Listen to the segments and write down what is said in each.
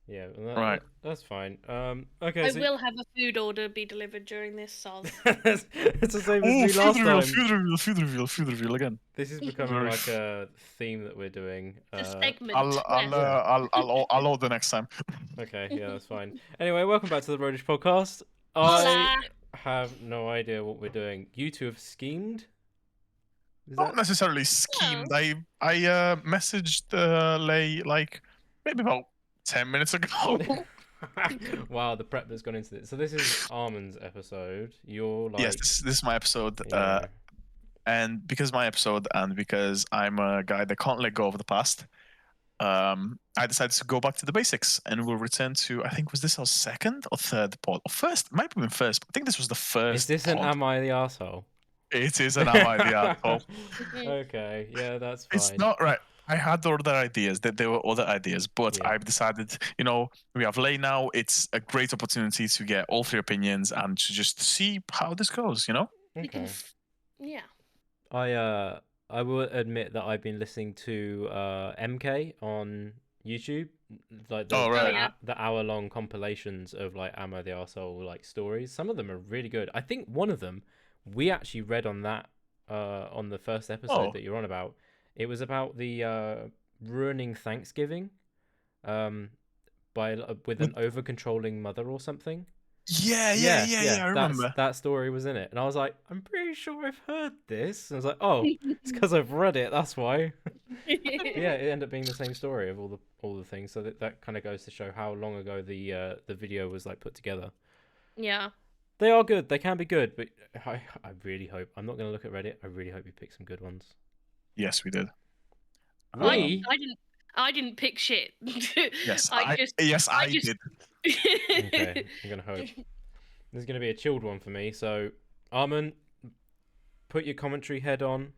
Yeah, Right. that's fine. Okay, I so will have a food order be delivered during this soz. it's the same as Oh, me food last reveal, time. food reveal again. This is becoming Very like a theme that we're doing. A segment. I'll order next time. Okay, yeah, that's fine. Anyway, welcome back to the Roadish Podcast. Hola. I have no idea what we're doing. You two have schemed? Is Not that... necessarily schemed. I messaged Ley like maybe about 10 minutes ago. Wow, the prep that's gone into this. So this is Armand's episode. You're like... Yes, this is my episode. Yeah. And because my episode, and because I'm a guy that can't let go of the past, I decided to go back to the basics, and we'll return to, I think, was this our second or third pod? Or first? It might have been first. I think this was the first. Is this an pod. Am I the Arsehole? It is an Am I the Asshole? Okay, yeah, that's fine. It's not right. I had other ideas. That there were other ideas, but Yeah. I've decided, we have Ley now. It's a great opportunity to get all three opinions and to just see how this goes. Okay. Yeah. I will admit that I've been listening to MK on YouTube, like the hour-long compilations of like Am I the Arsehole like stories. Some of them are really good. I think one of them we actually read on that on the first episode that you're on about. It was about the ruining Thanksgiving with an over-controlling mother or something. Yeah, I remember. That story was in it, and I was like, I'm pretty sure I've heard this. And I was like, oh, it's because I've read it. That's why. Yeah, it ended up being the same story of all the things. So that kind of goes to show how long ago the video was like put together. Yeah. They are good. They can be good, but I really hope I'm not going to look at Reddit. I really hope you pick some good ones. Yes, we did. I didn't pick shit. Yes, I did. Okay, I'm gonna hope. There's gonna be a chilled one for me. So, Armand, put your commentary head on.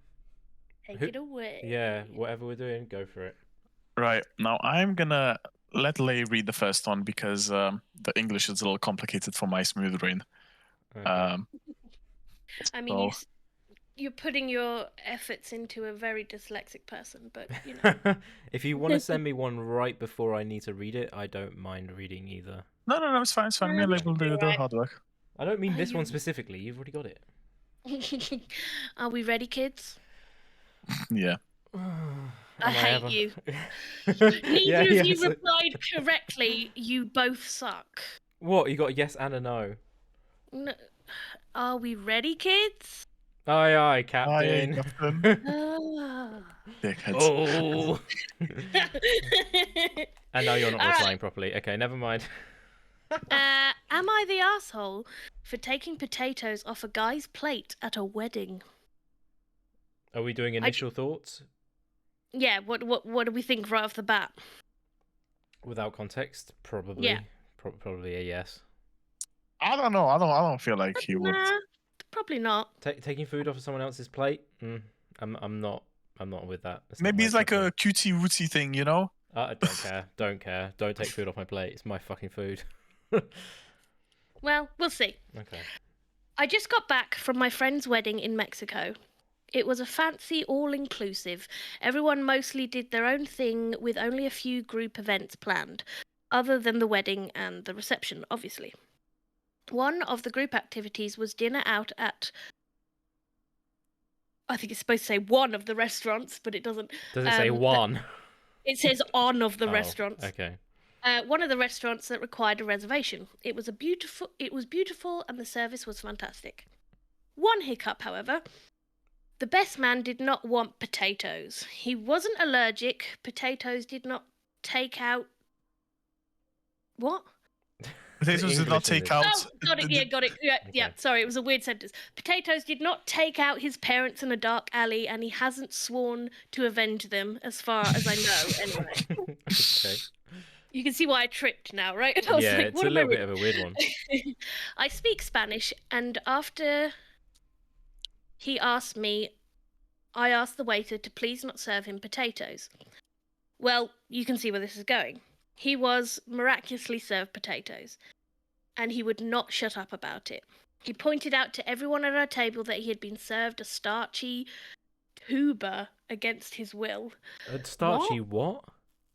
Take it away. Yeah, whatever we're doing, go for it. Right, now I'm gonna let Ley read the first one because the English is a little complicated for my smooth brain. Okay. I mean, you're putting your efforts into a very dyslexic person, but you know. If you want to send me one right before I need to read it, I don't mind reading either. No, it's fine. Me and Ley will do the hard work. I don't mean this one specifically. You've already got it. Are we ready, kids? Yeah. I hate you. Neither of you replied correctly. You both suck. What? You got a yes and a no. No. Are we ready, kids? Aye, aye, Captain. Aye, Captain. Dickheads. Oh. And now you're not replying properly. Okay, never mind. Am I the asshole for taking potatoes off a guy's plate at a wedding? Are we doing initial thoughts? Yeah. What do we think right off the bat? Without context, probably. Yeah. Probably a yes. I don't know. I don't feel like he would. Probably not. Taking food off of someone else's plate? I'm not with that. Maybe it's like a cutie wooty thing, you know? I don't care. Don't care. Don't take food off my plate. It's my fucking food. Well, we'll see. Okay. I just got back from my friend's wedding in Mexico. It was a fancy all-inclusive. Everyone mostly did their own thing with only a few group events planned, other than the wedding and the reception, obviously. One of the group activities was dinner out at, I think it's supposed to say one of the restaurants, but it doesn't. Does it say one? It says on of the restaurants. Okay. One of the restaurants that required a reservation. It was beautiful, and the service was fantastic. One hiccup, however. The best man did not want potatoes. He wasn't allergic. Potatoes did not take out... What? Potatoes did not take out... Oh, got it, got it. Yeah, sorry, it was a weird sentence. Potatoes did not take out his parents in a dark alley, and he hasn't sworn to avenge them, as far as I know, anyway. Okay. You can see why I tripped now, right? Yeah, it's a little bit of a weird one. I speak Spanish, and after he asked me, I asked the waiter to please not serve him potatoes. Well, you can see where this is going. He was miraculously served potatoes, and he would not shut up about it. He pointed out to everyone at our table that he had been served a starchy tuber against his will. A starchy what?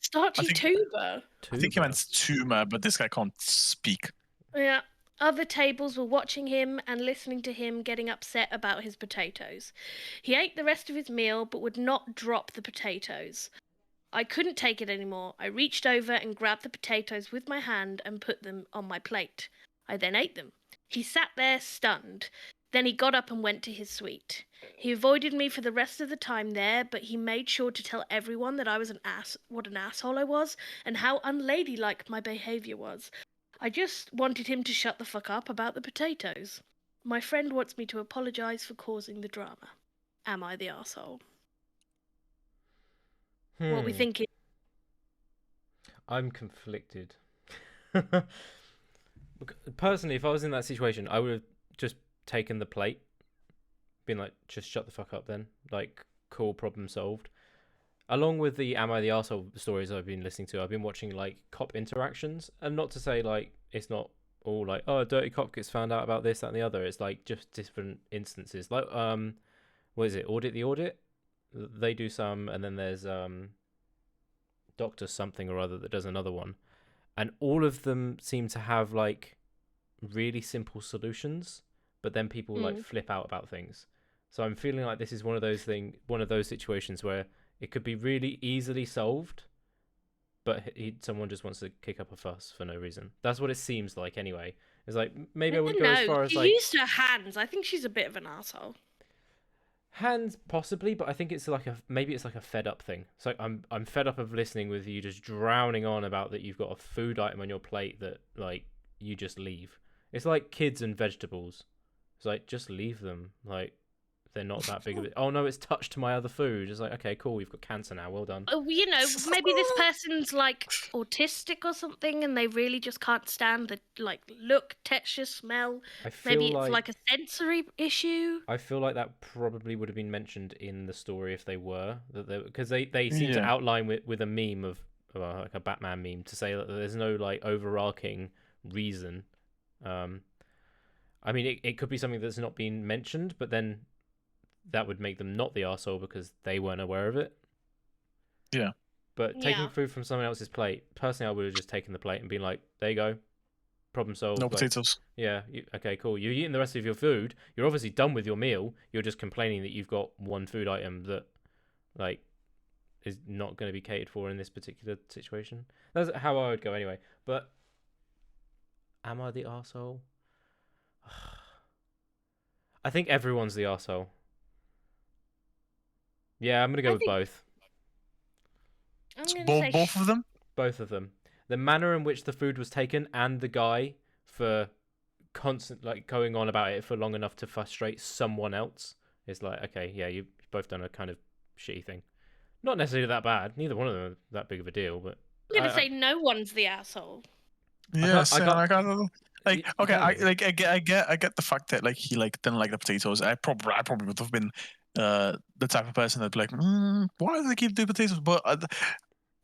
Starchy tuber. I think he meant tumor, but this guy can't speak. Yeah. Other tables were watching him and listening to him getting upset about his potatoes. He ate the rest of his meal but would not drop the potatoes. I couldn't take it anymore. I reached over and grabbed the potatoes with my hand and put them on my plate. I then ate them. He sat there stunned. Then he got up and went to his suite. He avoided me for the rest of the time there, but he made sure to tell everyone that I was what an asshole I was, and how unladylike my behaviour was. I just wanted him to shut the fuck up about the potatoes. My friend wants me to apologise for causing the drama. Am I the arsehole? What are we thinking? I'm conflicted. Personally, if I was in that situation, I would have just taken the plate, been like, just shut the fuck up then. Like, cool, problem solved. Along with the Am I the Arsehole stories I've been listening to, I've been watching, like, cop interactions. And not to say, like, it's not all like, oh, a dirty cop gets found out about this, that, and the other. It's, like, just different instances. Like, what is it? Audit the Audit? They do some, and then there's Doctor something or other that does another one. And all of them seem to have, like, really simple solutions, but then people like flip out about things. So I'm feeling like this is one of those situations where it could be really easily solved, but someone just wants to kick up a fuss for no reason. That's what it seems like anyway. It's like, maybe I would go as far as like... She used her hands. I think she's a bit of an arsehole. Hands, possibly, but I think it's like maybe it's like a fed up thing. It's like, I'm fed up of listening with you just drowning on about that you've got a food item on your plate that, like, you just leave. It's like kids and vegetables. It's like, just leave them. Like, they're not that big of it. Oh no, it's touched my other food. It's like, okay, cool, you've got cancer now. Well done. Oh, you know, maybe this person's like autistic or something, and they really just can't stand the like look, texture, smell. Maybe it's like a sensory issue. I feel like that probably would have been mentioned in the story if they were, because they seem to outline with a meme of like a Batman meme to say that there's no like overarching reason. I mean, it could be something that's not been mentioned, but then that would make them not the arsehole because they weren't aware of it. Yeah. But taking food from someone else's plate, personally, I would have just taken the plate and been like, there you go. Problem solved. No potatoes. Yeah. Okay, cool. You're eating the rest of your food. You're obviously done with your meal. You're just complaining that you've got one food item that, like, is not going to be catered for in this particular situation. That's how I would go anyway. But am I the arsehole? I think everyone's the arsehole. Yeah, I'm going to go with both. Both of them? Both of them. The manner in which the food was taken and the guy for like going on about it for long enough to frustrate someone else is like, okay, yeah, you've both done a kind of shitty thing. Not necessarily that bad. Neither one of them are that big of a deal, but... I'm going to say no one's the asshole. Yes, I get the fact that like he like didn't like the potatoes. I probably would have been the type of person that'd be like, why do they keep doing potatoes? But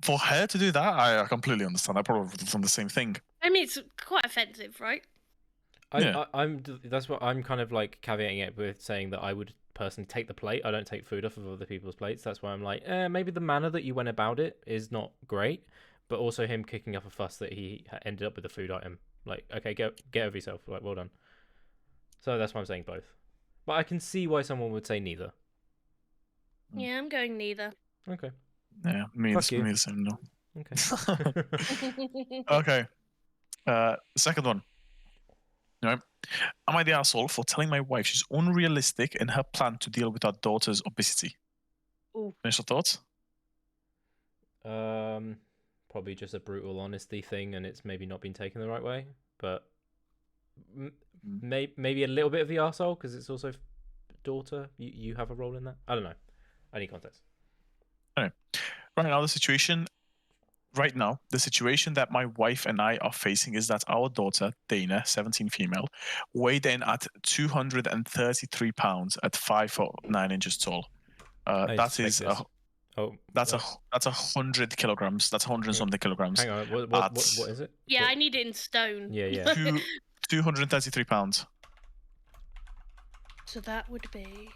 for her to do that, I completely understand. I probably would have done the same thing. I mean, it's quite offensive, right? That's what I'm kind of like caveating it with, saying that I would personally take the plate. I don't take food off of other people's plates. That's why I'm like, maybe the manner that you went about it is not great, but also him kicking up a fuss that he ended up with a food item. Like, okay, get over yourself. Like, well done. So that's why I'm saying both. But I can see why someone would say neither. Yeah, I'm going neither. Okay. Yeah, me the same. No. Okay. Okay. Second one. No. Am I the asshole for telling my wife she's unrealistic in her plan to deal with our daughter's obesity? Ooh. Initial thoughts? Probably just a brutal honesty thing, and it's maybe not been taken the right way. But maybe a little bit of the arsehole, because it's also daughter. You have a role in that. I don't know. I need context. Okay. Right now, the situation that my wife and I are facing is that our daughter, Dana, 17 female, weighed in at 233 pounds at 5 foot 9 inches tall. That's 100 kilograms. That's 100 something kilograms. Hang on, what is it? Yeah, I need it in stone. Yeah. 233 pounds. So that would be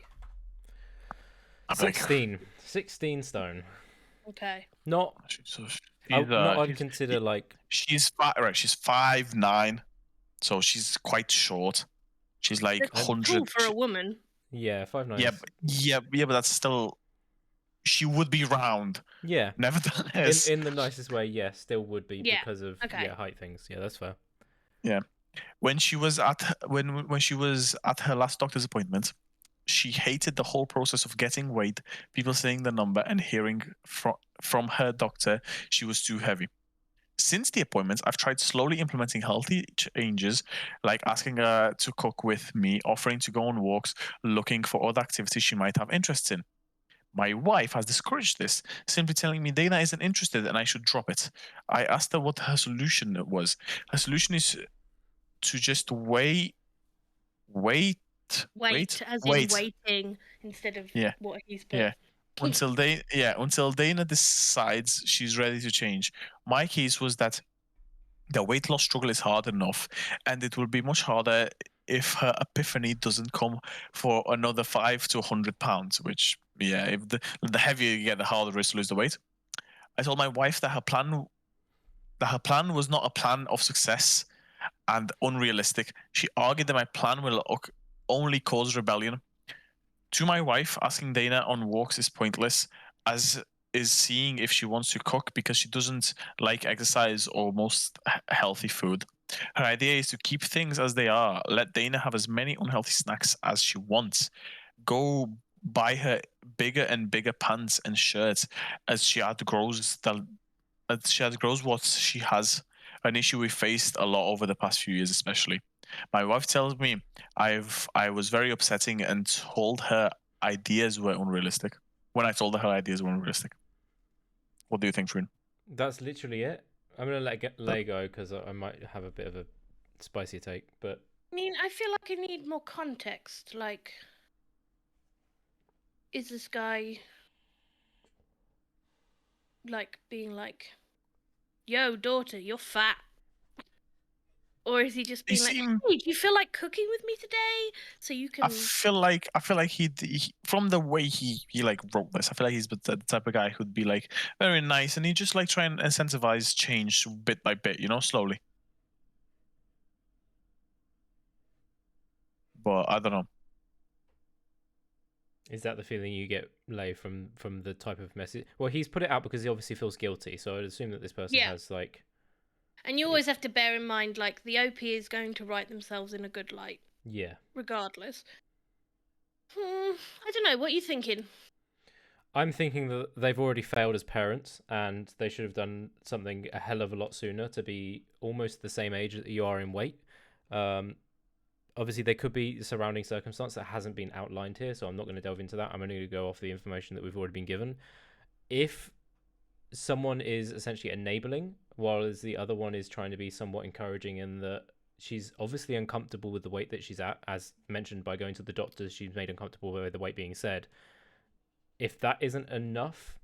16 stone. Okay. Not I'd consider like she's right. She's 5'9", so she's quite short. She's like That's 100 tall for a woman. Yeah, 5'9". Yeah, but that's still. She would be round. Yeah. Nevertheless. In the nicest way, yes, still would be because of Okay. height things. Yeah, that's fair. Yeah. When she was at her last doctor's appointment, she hated the whole process of getting weight, people saying the number, and hearing from her doctor she was too heavy. Since the appointment, I've tried slowly implementing healthy changes, like asking her to cook with me, offering to go on walks, looking for other activities she might have interest in. My wife has discouraged this, simply telling me Dana isn't interested and I should drop it. I asked her what her solution was. Her solution is to just wait, as in waiting instead of what he's put. Yeah. Until Dana decides she's ready to change. My case was that the weight loss struggle is hard enough, and it will be much harder if her epiphany doesn't come for another 5 to 100 pounds. Which, if the heavier you get, the harder it is to lose the weight. I told my wife that her plan was not a plan of success and unrealistic. She argued that my plan will only cause rebellion. To my wife, asking Dana on walks is pointless, as is seeing if she wants to cook because she doesn't like exercise or most healthy food. Her idea is to keep things as they are. Let Dana have as many unhealthy snacks as she wants. Go buy her bigger and bigger pants and shirts as she outgrows what she has. An issue we faced a lot over the past few years, especially. My wife tells me I was very upsetting and told her ideas were unrealistic. When I told her ideas were unrealistic. What do you think, Rune? That's literally it. I'm gonna let Ley go because I might have a bit of a spicy take, but I mean, I feel like I need more context. Like, is this guy like being like, "Yo, daughter, you're fat," or is he just being like, "Hey, do you feel like cooking with me today? So you can." I feel like he from the way he like wrote this, I feel like he's the type of guy who'd be like very nice, and he just like try and incentivize change bit by bit, slowly. But I don't know. Is that the feeling you get, Ley, from the type of message? Well, he's put it out because he obviously feels guilty, so I'd assume that this person has like. And you always have to bear in mind, like, the OP is going to write themselves in a good light. Yeah. Regardless. I don't know. What are you thinking? I'm thinking that they've already failed as parents, and they should have done something a hell of a lot sooner to be almost the same age that you are in weight. Obviously, there could be surrounding circumstance that hasn't been outlined here, so I'm not going to delve into that. I'm only going to go off the information that we've already been given. If someone is essentially enabling, while the other one is trying to be somewhat encouraging, in that she's obviously uncomfortable with the weight that she's at, as mentioned by going to the doctor, she's made uncomfortable with the weight being said. If that isn't enough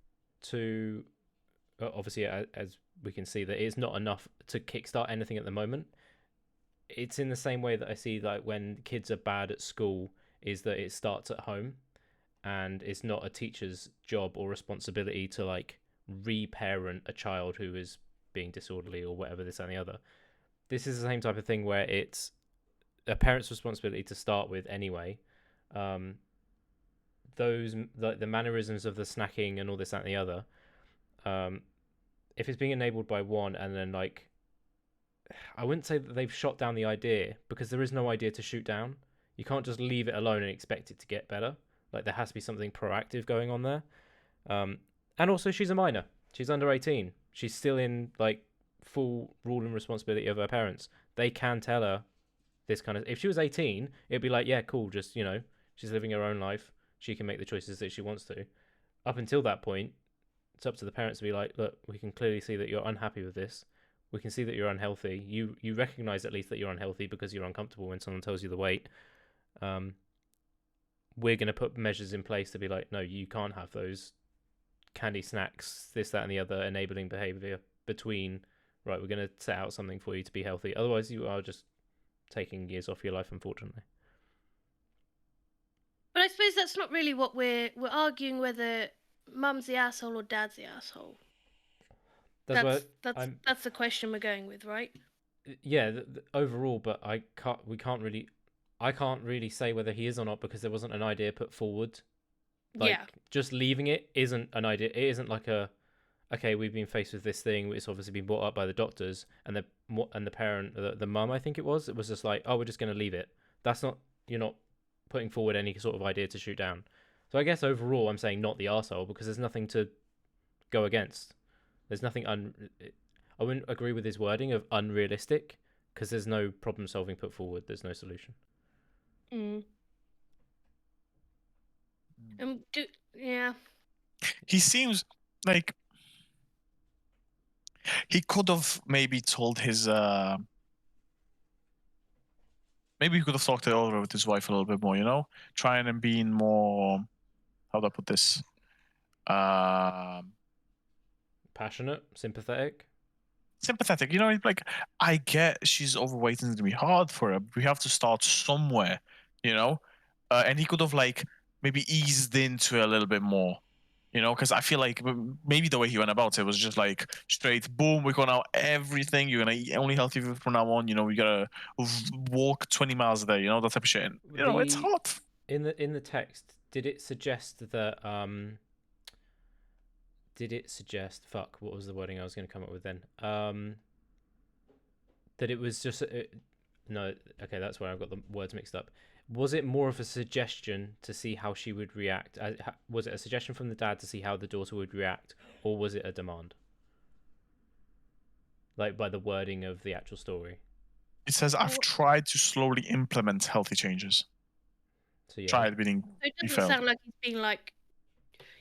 to, obviously, as we can see, that it's not enough to kickstart anything at the moment. It's in the same way that I see like when kids are bad at school, is that it starts at home, and it's not a teacher's job or responsibility to like reparent a child who is being disorderly or whatever, this and the other. This is the same type of thing where it's a parent's responsibility to start with anyway. Those like the mannerisms of the snacking and all this and the other, if it's being enabled by one, and then like, I wouldn't say that they've shot down the idea, because there is no idea to shoot down. You can't just leave it alone and expect it to get better. Like, there has to be something proactive going on there. And also, she's a minor. She's under 18. She's still in like full rule and responsibility of her parents. They can tell her this kind of. If she was 18, it'd be like, yeah, cool. Just she's living her own life. She can make the choices that she wants to. Up until that point, it's up to the parents to be like, look, we can clearly see that you're unhappy with this. We can see that you're unhealthy. You recognize at least that you're unhealthy because you're uncomfortable when someone tells you the weight. We're going to put measures in place to be like, no, you can't have those candy snacks, this, that, and the other enabling behavior between, right, we're going to set out something for you to be healthy. Otherwise, you are just taking years off your life, unfortunately. But I suppose that's not really what we're arguing, whether mum's the asshole or dad's the asshole. That's that's the question we're going with, right? Yeah, overall, but I can't really say whether he is or not because there wasn't an idea put forward. Like, just leaving it isn't an idea. It isn't like okay, we've been faced with this thing. It's obviously been brought up by the doctors and the parent, the mum, I think it was. It was just like, oh, we're just going to leave it. That's not, you're not putting forward any sort of idea to shoot down. So I guess overall, I'm saying not the arsehole because there's nothing to go against. There's nothing I wouldn't agree with his wording of unrealistic because there's no problem solving put forward. There's no solution. Yeah. He seems like he could have maybe told his maybe he could have talked it over with his wife a little bit more, you know, trying and being more, how do I put this, passionate, sympathetic, you know, like, I get she's overweight and it's gonna be hard for her, but we have to start somewhere, you know. And he could have like maybe eased into it a little bit more, you know, because I feel like maybe the way he went about it was just like straight, boom, we're going out everything. You're gonna eat only healthy food from now on. You know, we gotta walk 20 miles a day. You know, that type of shit. And, you know, it's hard. In the text, did it suggest that fuck, what was the wording I was going to come up with then? That it was just no, okay, that's where I've got the words mixed up. Was it more of a suggestion to see how she would react? Was it a suggestion from the dad to see how the daughter would react, or was it a demand? Like, by the wording of the actual story. It says, I've tried to slowly implement healthy changes. So, yeah. Tried being. It doesn't sound like he's being like,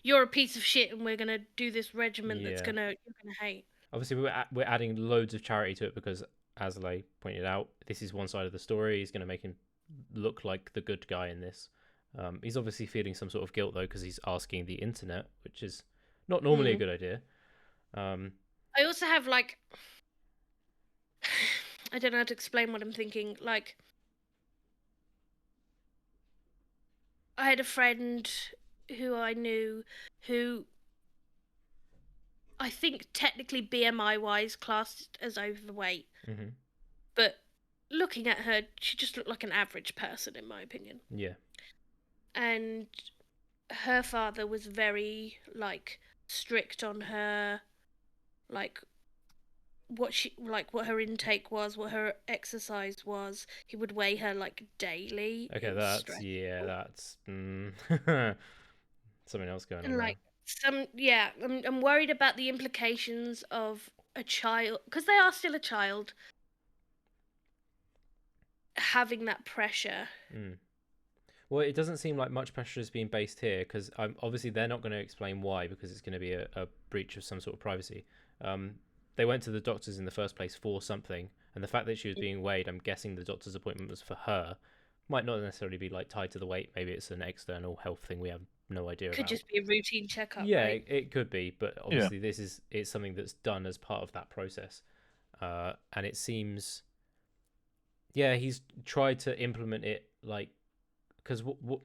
you're a piece of shit and we're going to do this regimen that's you're going to hate. Obviously, we're adding loads of charity to it because, as Ley pointed out, this is one side of the story. He's going to make him look like the good guy in this. He's obviously feeling some sort of guilt though because he's asking the internet, which is not normally a good idea. I also have like, I don't know how to explain what I'm thinking. Like, I had a friend who I knew who I think technically BMI wise classed as overweight, but looking at her, she just looked like an average person, in my opinion. Yeah. And her father was very, like, strict on her, like, what her intake was, what her exercise was. He would weigh her, like, daily. Okay, that's something else going on. Like, I'm worried about the implications of a child, because they are still a child, having that pressure. Well, it doesn't seem like much pressure is being based here because obviously they're not going to explain why because it's going to be a breach of some sort of privacy. They went to the doctors in the first place for something, and the fact that she was being weighed, I'm guessing the doctor's appointment was for her. Might not necessarily be like tied to the weight. Maybe it's an external health thing we have no idea could about. Just be a routine checkup. Yeah, right? it could be, but obviously it's something that's done as part of that process, and it seems. Yeah, he's tried to implement it, like, because what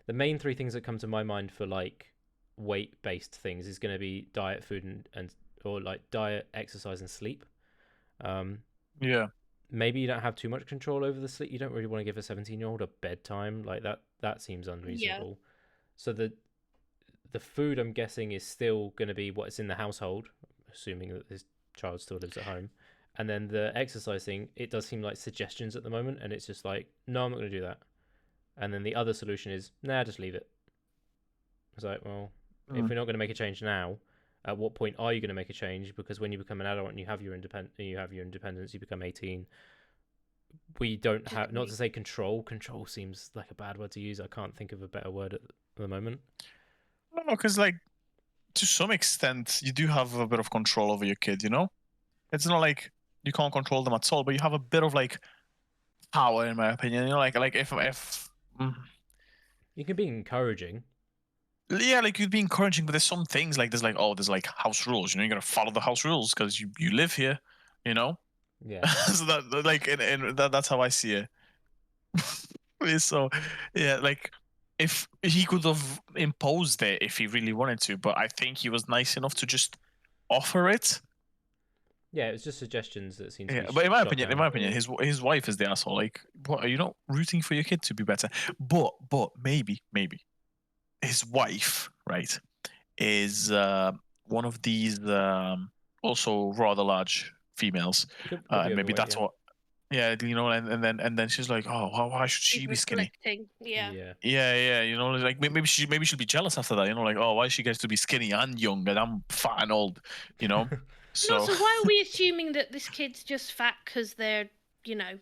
the main three things that come to my mind for like weight-based things is going to be diet, food, and or like diet, exercise, and sleep. Yeah. Maybe you don't have too much control over the sleep. You don't really want to give a 17-year-old a bedtime like that. That seems unreasonable. Yeah. So the food, I'm guessing, is still going to be what's in the household, assuming that this child still lives at home. And then the exercise thing, it does seem like suggestions at the moment, and it's just like, no, I'm not going to do that. And then the other solution is, nah, just leave it. It's like, well, if we're not going to make a change now, at what point are you going to make a change? Because when you become an adult and you have your independence, you become 18. We don't have, not to say control. Control seems like a bad word to use. I can't think of a better word at the moment. No, because like to some extent, you do have a bit of control over your kid. You know, it's not like you can't control them at all, but you have a bit of like power, in my opinion. You know, like if you can be encouraging. Yeah, like you'd be encouraging, but there's some things like there's like house rules. You know, you gotta follow the house rules because you live here. You know. Yeah. So that like and that's how I see it. So yeah, like if he could have imposed it if he really wanted to, but I think he was nice enough to just offer it. Yeah, it was just suggestions that seemed to be but in my shot opinion, his wife is the asshole. Like, what, are you not rooting for your kid to be better? But maybe his wife, right, is one of these also rather large females, Could and be maybe overweight, that's yeah. what. Yeah, you know, and then she's like, oh, why should she be skinny? Yeah. Yeah, you know, like maybe she'll be jealous after that, you know, like, oh, why she gets to be skinny and young and I'm fat and old, you know. So why are we assuming that this kid's just fat because they're, you know?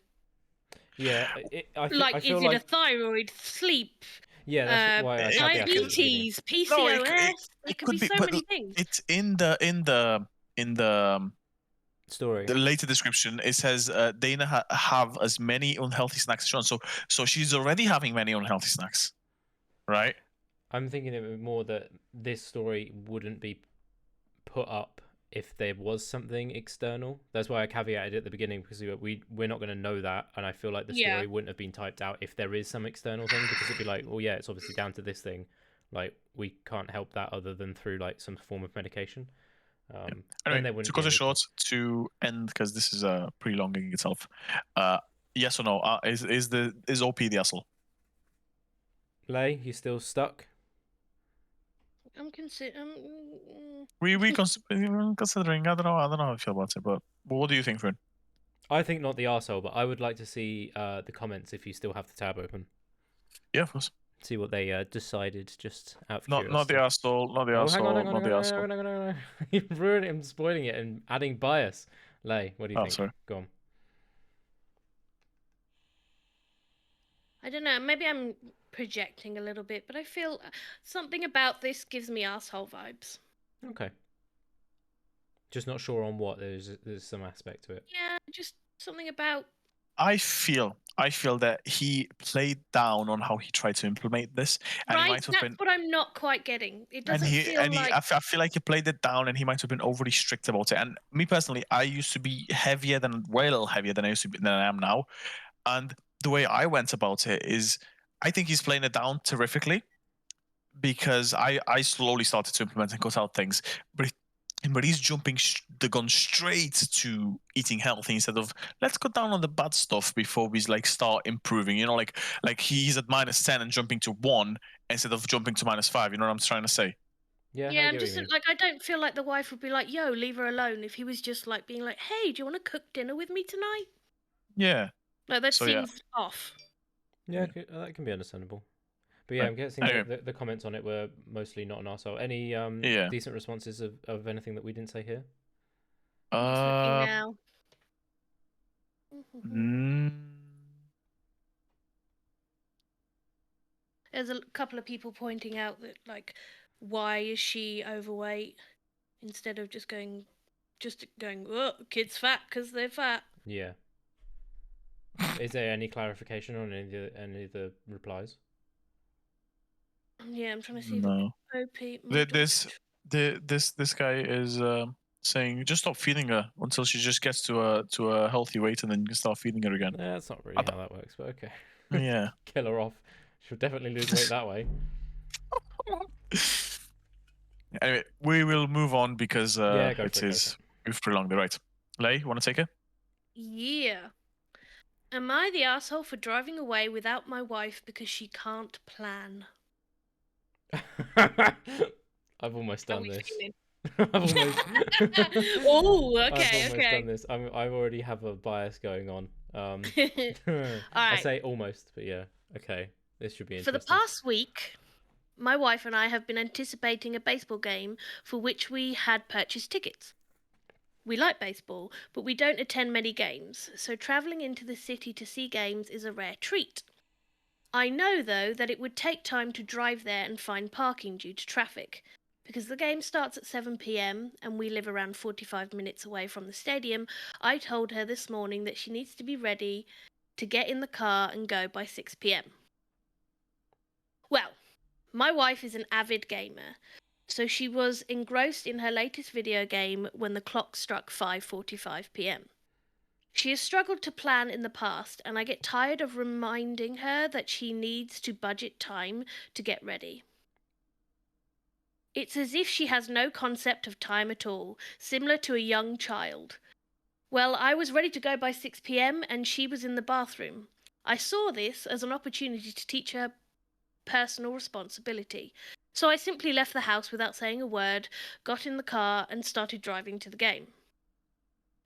Yeah, I Like, feel is it a thyroid, sleep? Yeah, that's why I diabetes, PCOS. It could be so many things. It's in the story. The later description, it says Dana have as many unhealthy snacks as Sean. So she's already having many unhealthy snacks, right? I'm thinking it more that this story wouldn't be put up if there was something external. That's why I caveated at the beginning, because we're not going to know that, and I feel like the story wouldn't have been typed out if there is some external thing, because it'd be like, well, yeah, it's obviously down to this thing. Like, we can't help that other than through like some form of medication. Anyway, to cut it short, to end, because this is prolonging itself. Yes or no? Is OP the asshole? Ley, you still stuck? I'm considering. Considering. I don't know how I feel about it, but what do you think, Rune? I think not the arsehole, but I would like to see the comments if you still have the tab open. Yeah, of course. See what they decided, just out of curiosity. Not the arsehole, not the arsehole, not the arsehole. No. You're ruining it and spoiling it and adding bias. Ley, what do you think? Sorry. Go on. I don't know, maybe I'm projecting a little bit, but I feel something about this gives me arsehole vibes. Okay. Just not sure on what. There's some aspect to it. Yeah, just something about. I feel that he played down on how he tried to implement this, and right, he might have that's what I'm not quite getting. It doesn't I feel like he played it down, and he might have been overly strict about it. And me personally, I used to be way heavier than I am now, and the way I went about it is, I think he's playing it down terrifically, because I slowly started to implement and cut out things, but he's jumping the gun straight to eating healthy instead of, let's cut down on the bad stuff before we like start improving. You know, like he's at -10 and jumping to 1 instead of jumping to -5. You know what I'm trying to say? Yeah, I'm just like, I don't feel like the wife would be like, yo, leave her alone, if he was just like being like, hey, do you want to cook dinner with me tonight? Yeah. Like, that seems off. Yeah, that can be understandable. But yeah, I'm guessing the comments on it were mostly not an arsehole. Any decent responses of anything that we didn't say here? Now. There's a couple of people pointing out that, like, why is she overweight instead of just going, oh, kid's fat because they're fat. Yeah. Is there any clarification on any of the replies? Yeah, I'm trying to see. No. This guy is saying, just stop feeding her until she just gets to a healthy weight, and then you can start feeding her again. Yeah, that's not really how that works, but okay. Yeah. Kill her off. She'll definitely lose weight that way. Anyway, we will move on, because we've prolonged it. Right. Ley, you want to take it? Yeah. Am I the asshole for driving away without my wife because she can't plan? I've almost done this. I've almost... oh, okay, I've almost done this. I already have a bias going on. I say almost, but yeah. Okay, this should be interesting. For the past week, my wife and I have been anticipating a baseball game for which we had purchased tickets. We like baseball, but we don't attend many games, so travelling into the city to see games is a rare treat. I know, though, that it would take time to drive there and find parking due to traffic. Because the game starts at 7 p.m. and we live around 45 minutes away from the stadium, I told her this morning that she needs to be ready to get in the car and go by 6 p.m. Well, my wife is an avid gamer, so she was engrossed in her latest video game when the clock struck 5:45 p.m. She has struggled to plan in the past, and I get tired of reminding her that she needs to budget time to get ready. It's as if she has no concept of time at all, similar to a young child. Well, I was ready to go by 6 p.m. and she was in the bathroom. I saw this as an opportunity to teach her personal responsibility. So I simply left the house without saying a word, got in the car and started driving to the game.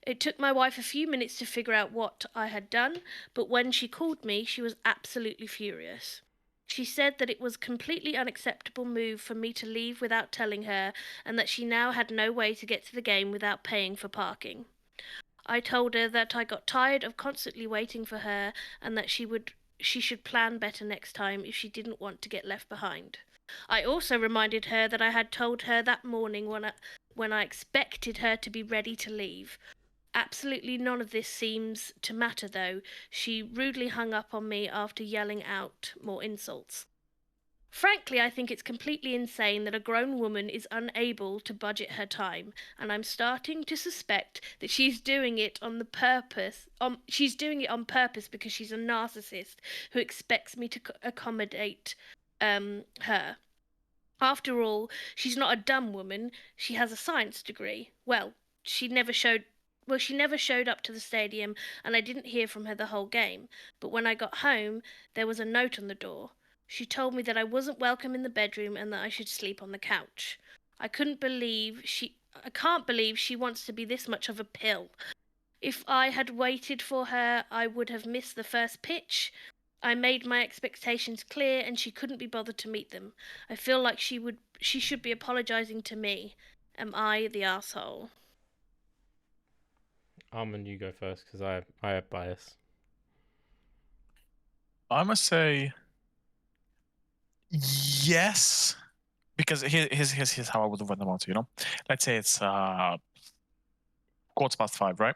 It took my wife a few minutes to figure out what I had done, but when she called me, she was absolutely furious. She said that it was a completely unacceptable move for me to leave without telling her, and that she now had no way to get to the game without paying for parking. I told her that I got tired of constantly waiting for her, and that she should plan better next time if she didn't want to get left behind. I also reminded her that I had told her that morning when I expected her to be ready to leave. Absolutely none of this seems to matter, though. She rudely hung up on me after yelling out more insults. Frankly, I think it's completely insane that a grown woman is unable to budget her time, and I'm starting to suspect that she's doing it on purpose because she's a narcissist who expects me to accommodate her. After all, she's not a dumb woman. She has a science degree. She never showed up to the stadium, and I didn't hear from her the whole game. But when I got home, there was a note on the door. She told me that I wasn't welcome in the bedroom and that I should sleep on the couch. I can't believe she wants to be this much of a pill. If I had waited for her, I would have missed the first pitch. I made my expectations clear and she couldn't be bothered to meet them. I feel like she should be apologizing to me. Am I the asshole? Armand, you go first because I have bias. I must say yes, because here's how I would have went about it. Let's say it's 5:15, right?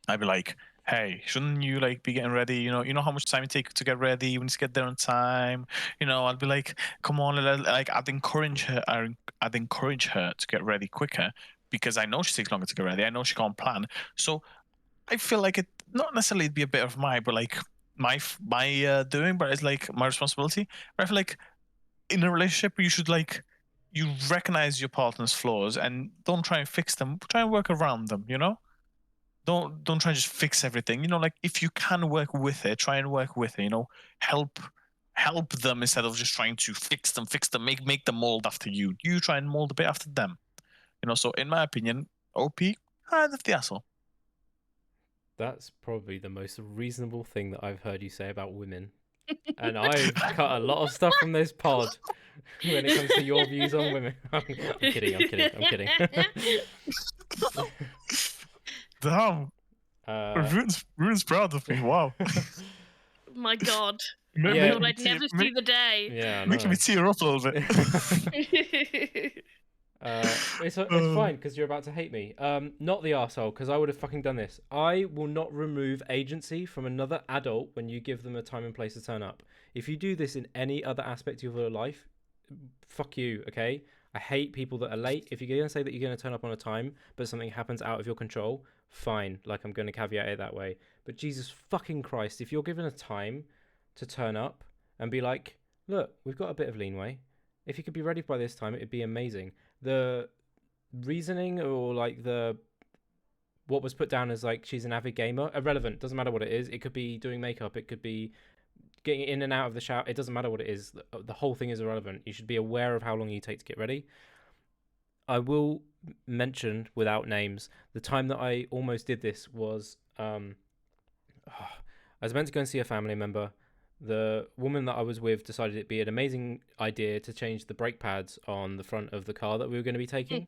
I'd be like, hey, shouldn't you like be getting ready? You know how much time it takes to get ready. You need to get there on time. I'd be like, come on, like I'd encourage her. I'd encourage her to get ready quicker because I know she takes longer to get ready. I know she can't plan. So I feel like it not necessarily be a bit of my doing, but it's like my responsibility. But I feel like in a relationship, you should you recognize your partner's flaws and don't try and fix them. Try and work around them. Don't try and just fix everything. Like if you can work with it, try and work with it. Help them instead of just trying to fix them, make them mold after you. You try and mold a bit after them. So in my opinion, OP, that's the asshole. That's probably the most reasonable thing that I've heard you say about women. And I've cut a lot of stuff from this pod when it comes to your views on women. I'm kidding. Damn. Rune's proud of me. Wow. My God. Maybe I thought I'd never see the day. Yeah, making me tear up a little bit. It's fine because you're about to hate me. Not the arsehole, because I would have fucking done this. I will not remove agency from another adult when you give them a time and place to turn up. If you do this in any other aspect of your life, fuck you, okay? I hate people that are late. If you're going to say that you're going to turn up on a time, but something happens out of your control, fine. Like, I'm going to caveat it that way. But Jesus fucking Christ, if you're given a time to turn up and be like, look, we've got a bit of leeway. If you could be ready by this time, it'd be amazing. The reasoning or like what was put down as like she's an avid gamer, irrelevant. Doesn't matter what it is. It could be doing makeup. It could be getting in and out of the shower. It doesn't matter what it is. The whole thing is irrelevant. You should be aware of how long you take to get ready. I will mention without names the time that I almost did this was I was meant to go and see a family member. The woman that I was with decided it'd be an amazing idea to change the brake pads on the front of the car that we were going to be taking.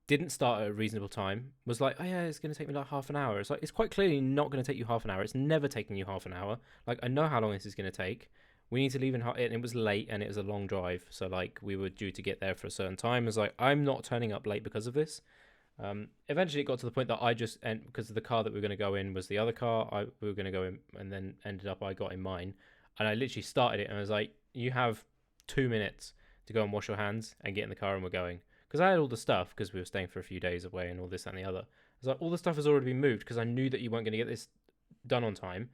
Didn't start at a reasonable time. Was like, oh yeah, it's going to take me like half an hour. It's like, it's quite clearly not going to take you half an hour. It's never taking you half an hour. Like, I know how long this is going to take. We need to leave and it was late and it was a long drive. So like, we were due to get there for a certain time. It was like, I'm not turning up late because of this. Eventually it got to the point that I just, and because the car that we were going to go in was the other car we were going to go in, and then ended up I got in mine, and I literally started it and I was like, you have 2 minutes to go and wash your hands and get in the car and we're going, because I had all the stuff because we were staying for a few days away and all this and the other. I was like, all the stuff has already been moved because I knew that you weren't going to get this done on time.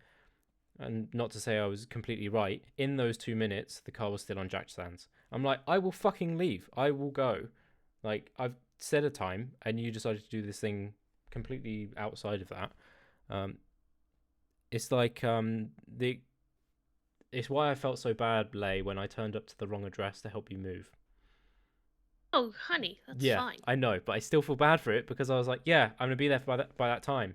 And not to say I was completely right, in those 2 minutes the car was still on jack stands. I'm like, I will fucking leave, I will go. Like, I've set a time and you decided to do this thing completely outside of that. It's like it's why I felt so bad, Ley, when I turned up to the wrong address to help you move. Oh, honey, that's fine. I know, but I still feel bad for it because I was like, yeah, I'm gonna be there by that time,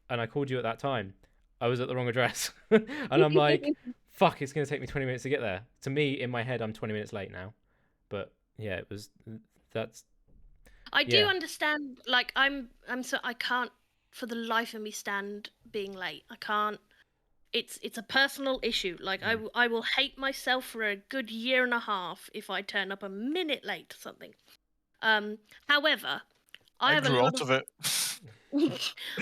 and I called you at that time. I was at the wrong address, and I'm like, fuck, it's gonna take me 20 minutes to get there. To me, in my head, I'm 20 minutes late now, but yeah, it was. I do understand. Like, I can't for the life of me stand being late. I can't. It's a personal issue. Like, I will hate myself for a good year and a half if I turn up a minute late to something. However, I grew out of it.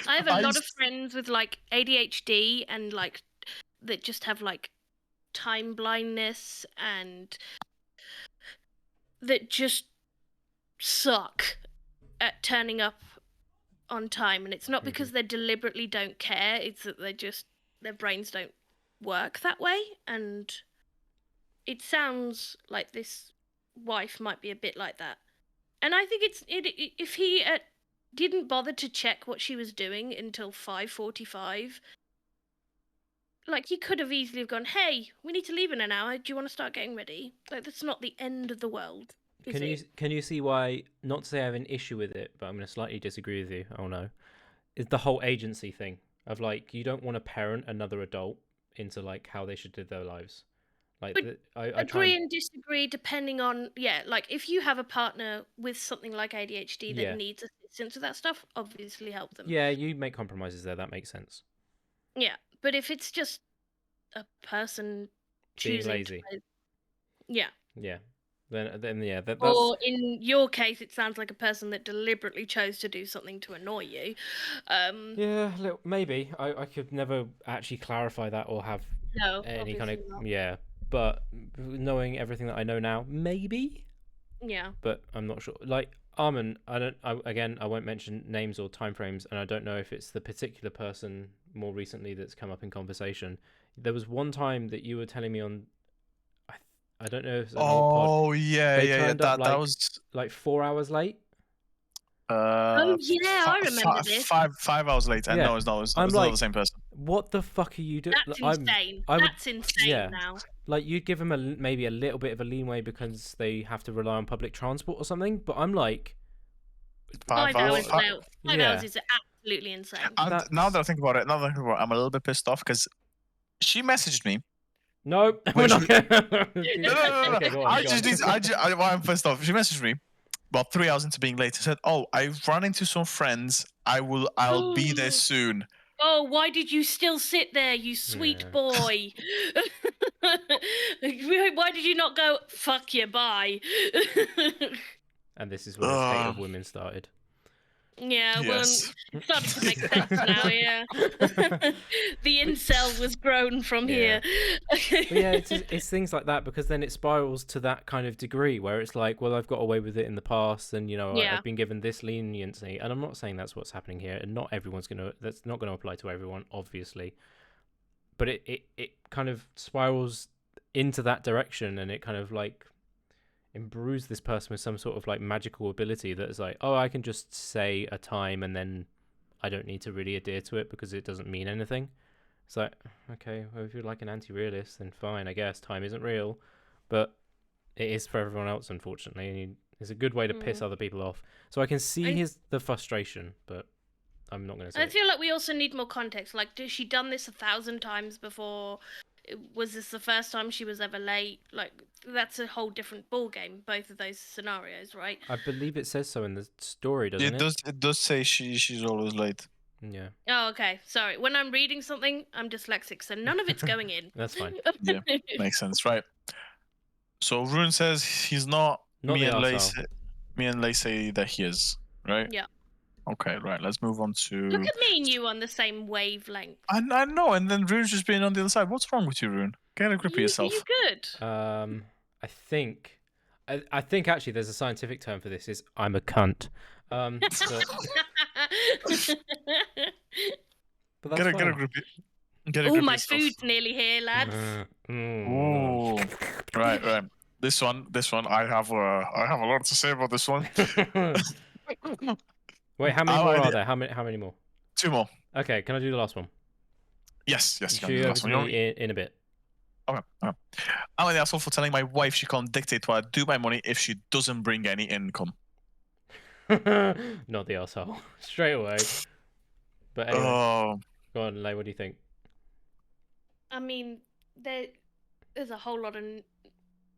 I have a lot of friends with like ADHD and like that just have like time blindness and that just suck at turning up on time, and it's not because they deliberately don't care, it's that their brains don't work that way. And it sounds like this wife might be a bit like that, and I think if he didn't bother to check what she was doing until 5:45, like, he could have easily have gone, hey, we need to leave in an hour, do you want to start getting ready? Like, that's not the end of the world. Can you see why, not to say I have an issue with it, but I'm going to slightly disagree with you, oh no, is the whole agency thing of like, you don't want to parent another adult into like how they should live their lives. Like, I agree and disagree depending on, like, if you have a partner with something like ADHD that needs assistance with that stuff, obviously help them. Yeah, you make compromises there, that makes sense. Yeah, but if it's just a person choosing being lazy. Yeah. Then yeah, that's... Or in your case, it sounds like a person that deliberately chose to do something to annoy you. Yeah, maybe. I could never actually clarify that or have any kind of not. But knowing everything that I know now, maybe. Yeah. But I'm not sure. Like Armand, I won't mention names or timeframes, and I don't know if it's the particular person more recently that's come up in conversation. There was one time that you were telling me on. I don't know if it's an old pod. That was like 4 hours late. I remember this. 5 hours later. And no, it's not. It's not the same person. What the fuck are you doing? That's insane. That's insane now. Like, you'd give them maybe a little bit of a leanway because they have to rely on public transport or something, but I'm like... 5 hours. 5 hours is absolutely insane. Now that I think about it, I'm a little bit pissed off because she messaged me. No, we're not. No. I'm pissed off. She messaged me about 3 hours into being late. She said, "Oh, I've run into some friends. I'll be there soon." Oh, why did you still sit there, you sweet boy? Why did you not go, fuck you, bye? And this is where the hate of women started. Yeah, yes. Well, it's starting to make sense now, yeah. The incel was grown from here. But yeah, it's things like that, because then it spirals to that kind of degree where it's like, well, I've got away with it in the past, and, you know, I've been given this leniency, and I'm not saying that's what's happening here, and that's not going to apply to everyone, obviously. But it kind of spirals into that direction, and it kind of like imbrues this person with some sort of like magical ability that is like, oh, I can just say a time and then I don't need to really adhere to it because it doesn't mean anything. It's like, okay, well, if you're like an anti-realist, then fine, I guess time isn't real, but it is for everyone else, unfortunately, and it's a good way to piss other people off. So I can see the frustration, but I'm not going to say I feel like we also need more context. Like, has she done this 1,000 times before? Was this the first time she was ever late? Like, that's a whole different ball game, both of those scenarios, right? I believe it says so in the story, doesn't it? It does say she's always late. Yeah. Oh, okay. Sorry. When I'm reading something, I'm dyslexic, so none of it's going in. That's fine. Yeah, makes sense, right? So Rune says he's not me and Ley say that he is, right? Yeah. Okay, right. Let's move on to... Look at me and you on the same wavelength. I know, and then Rune's just being on the other side. What's wrong with you, Rune? Get a grip of yourself. You good? I think actually there's a scientific term for this. Is I'm a cunt. But get a grip. Oh, my food's nearly here, lads. Oh, right. This one. I have a lot to say about this one. Wait, how many more are there? How many more? 2 more. Okay, can I do the last one? Yes. You shoot over to me in a bit. Okay. I'm the asshole for telling my wife she can't dictate what I do with my money if she doesn't bring any income. Not the arsehole. Straight away. But anyway, go on, Ley, what do you think? I mean, there's a whole lot of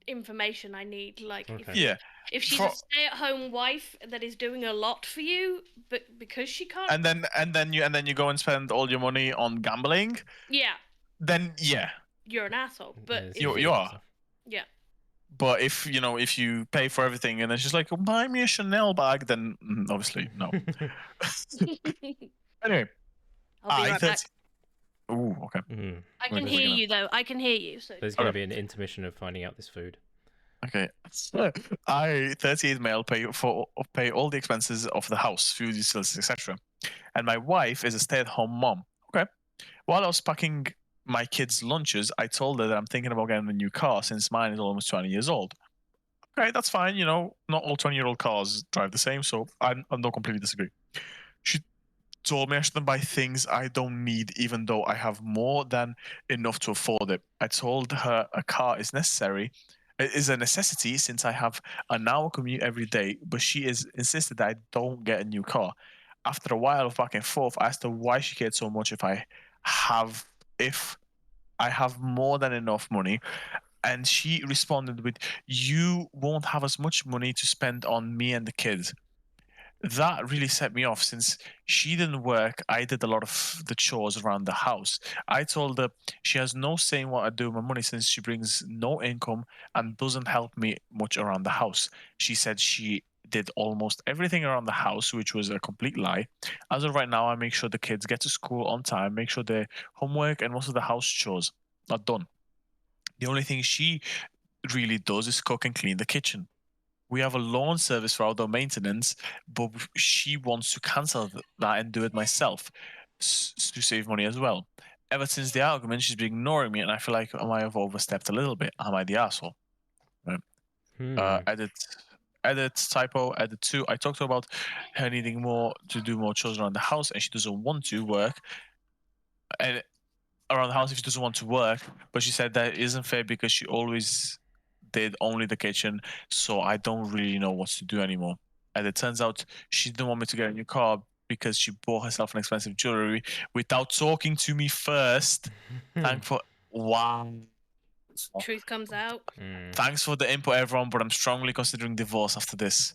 information I need. Like, if she's a stay-at-home wife that is doing a lot for you, but because she can't, and then you go and spend all your money on gambling. Yeah. Then you're an asshole. But you are. Yeah. But if you pay for everything and then she's like, oh, buy me a Chanel bag, then obviously no. Anyway, I'll be right back. Ooh, okay. I can hear you though. I can hear you. So there's going to be an intermission of finding out this food. Okay. I 38 male pay all the expenses of the house, food, utilities, etc. And my wife is a stay-at-home mom. Okay. While I was packing my kids' lunches, I told her that I'm thinking about getting a new car since mine is almost 20 years old. Okay, that's fine. Not all 20-year-old cars drive the same, so I don't completely disagree. She told me I shouldn't buy things I don't need, even though I have more than enough to afford it. I told her a car is a necessity since I have an hour commute every day, but she insisted that I don't get a new car. After a while of back and forth, I asked her why she cared so much if I have more than enough money. And she responded with, you won't have as much money to spend on me and the kids. That really set me off. Since she didn't work, I did a lot of the chores around the house. I told her she has no say in what I do with my money since she brings no income and doesn't help me much around the house. She said she did almost everything around the house, which was a complete lie. As of right now, I make sure the kids get to school on time, make sure their homework and most of the house chores are done. The only thing she really does is cook and clean the kitchen. We have a lawn service for outdoor maintenance, but she wants to cancel that and do it myself to save money as well. Ever since the argument, she's been ignoring me, and I feel like I might have overstepped a little bit. Am I the asshole? Right. Edit, typo, edit 2. I talked about her needing to do more chores around the house, and she doesn't want to work. And around the house, if she doesn't want to work, but she said that isn't fair because she always did only the kitchen, so I don't really know what to do anymore. And it turns out she didn't want me to get a new car because she bought herself an expensive jewelry without talking to me first. Wow. Truth comes out. Thanks for the input, everyone, but I'm strongly considering divorce after this.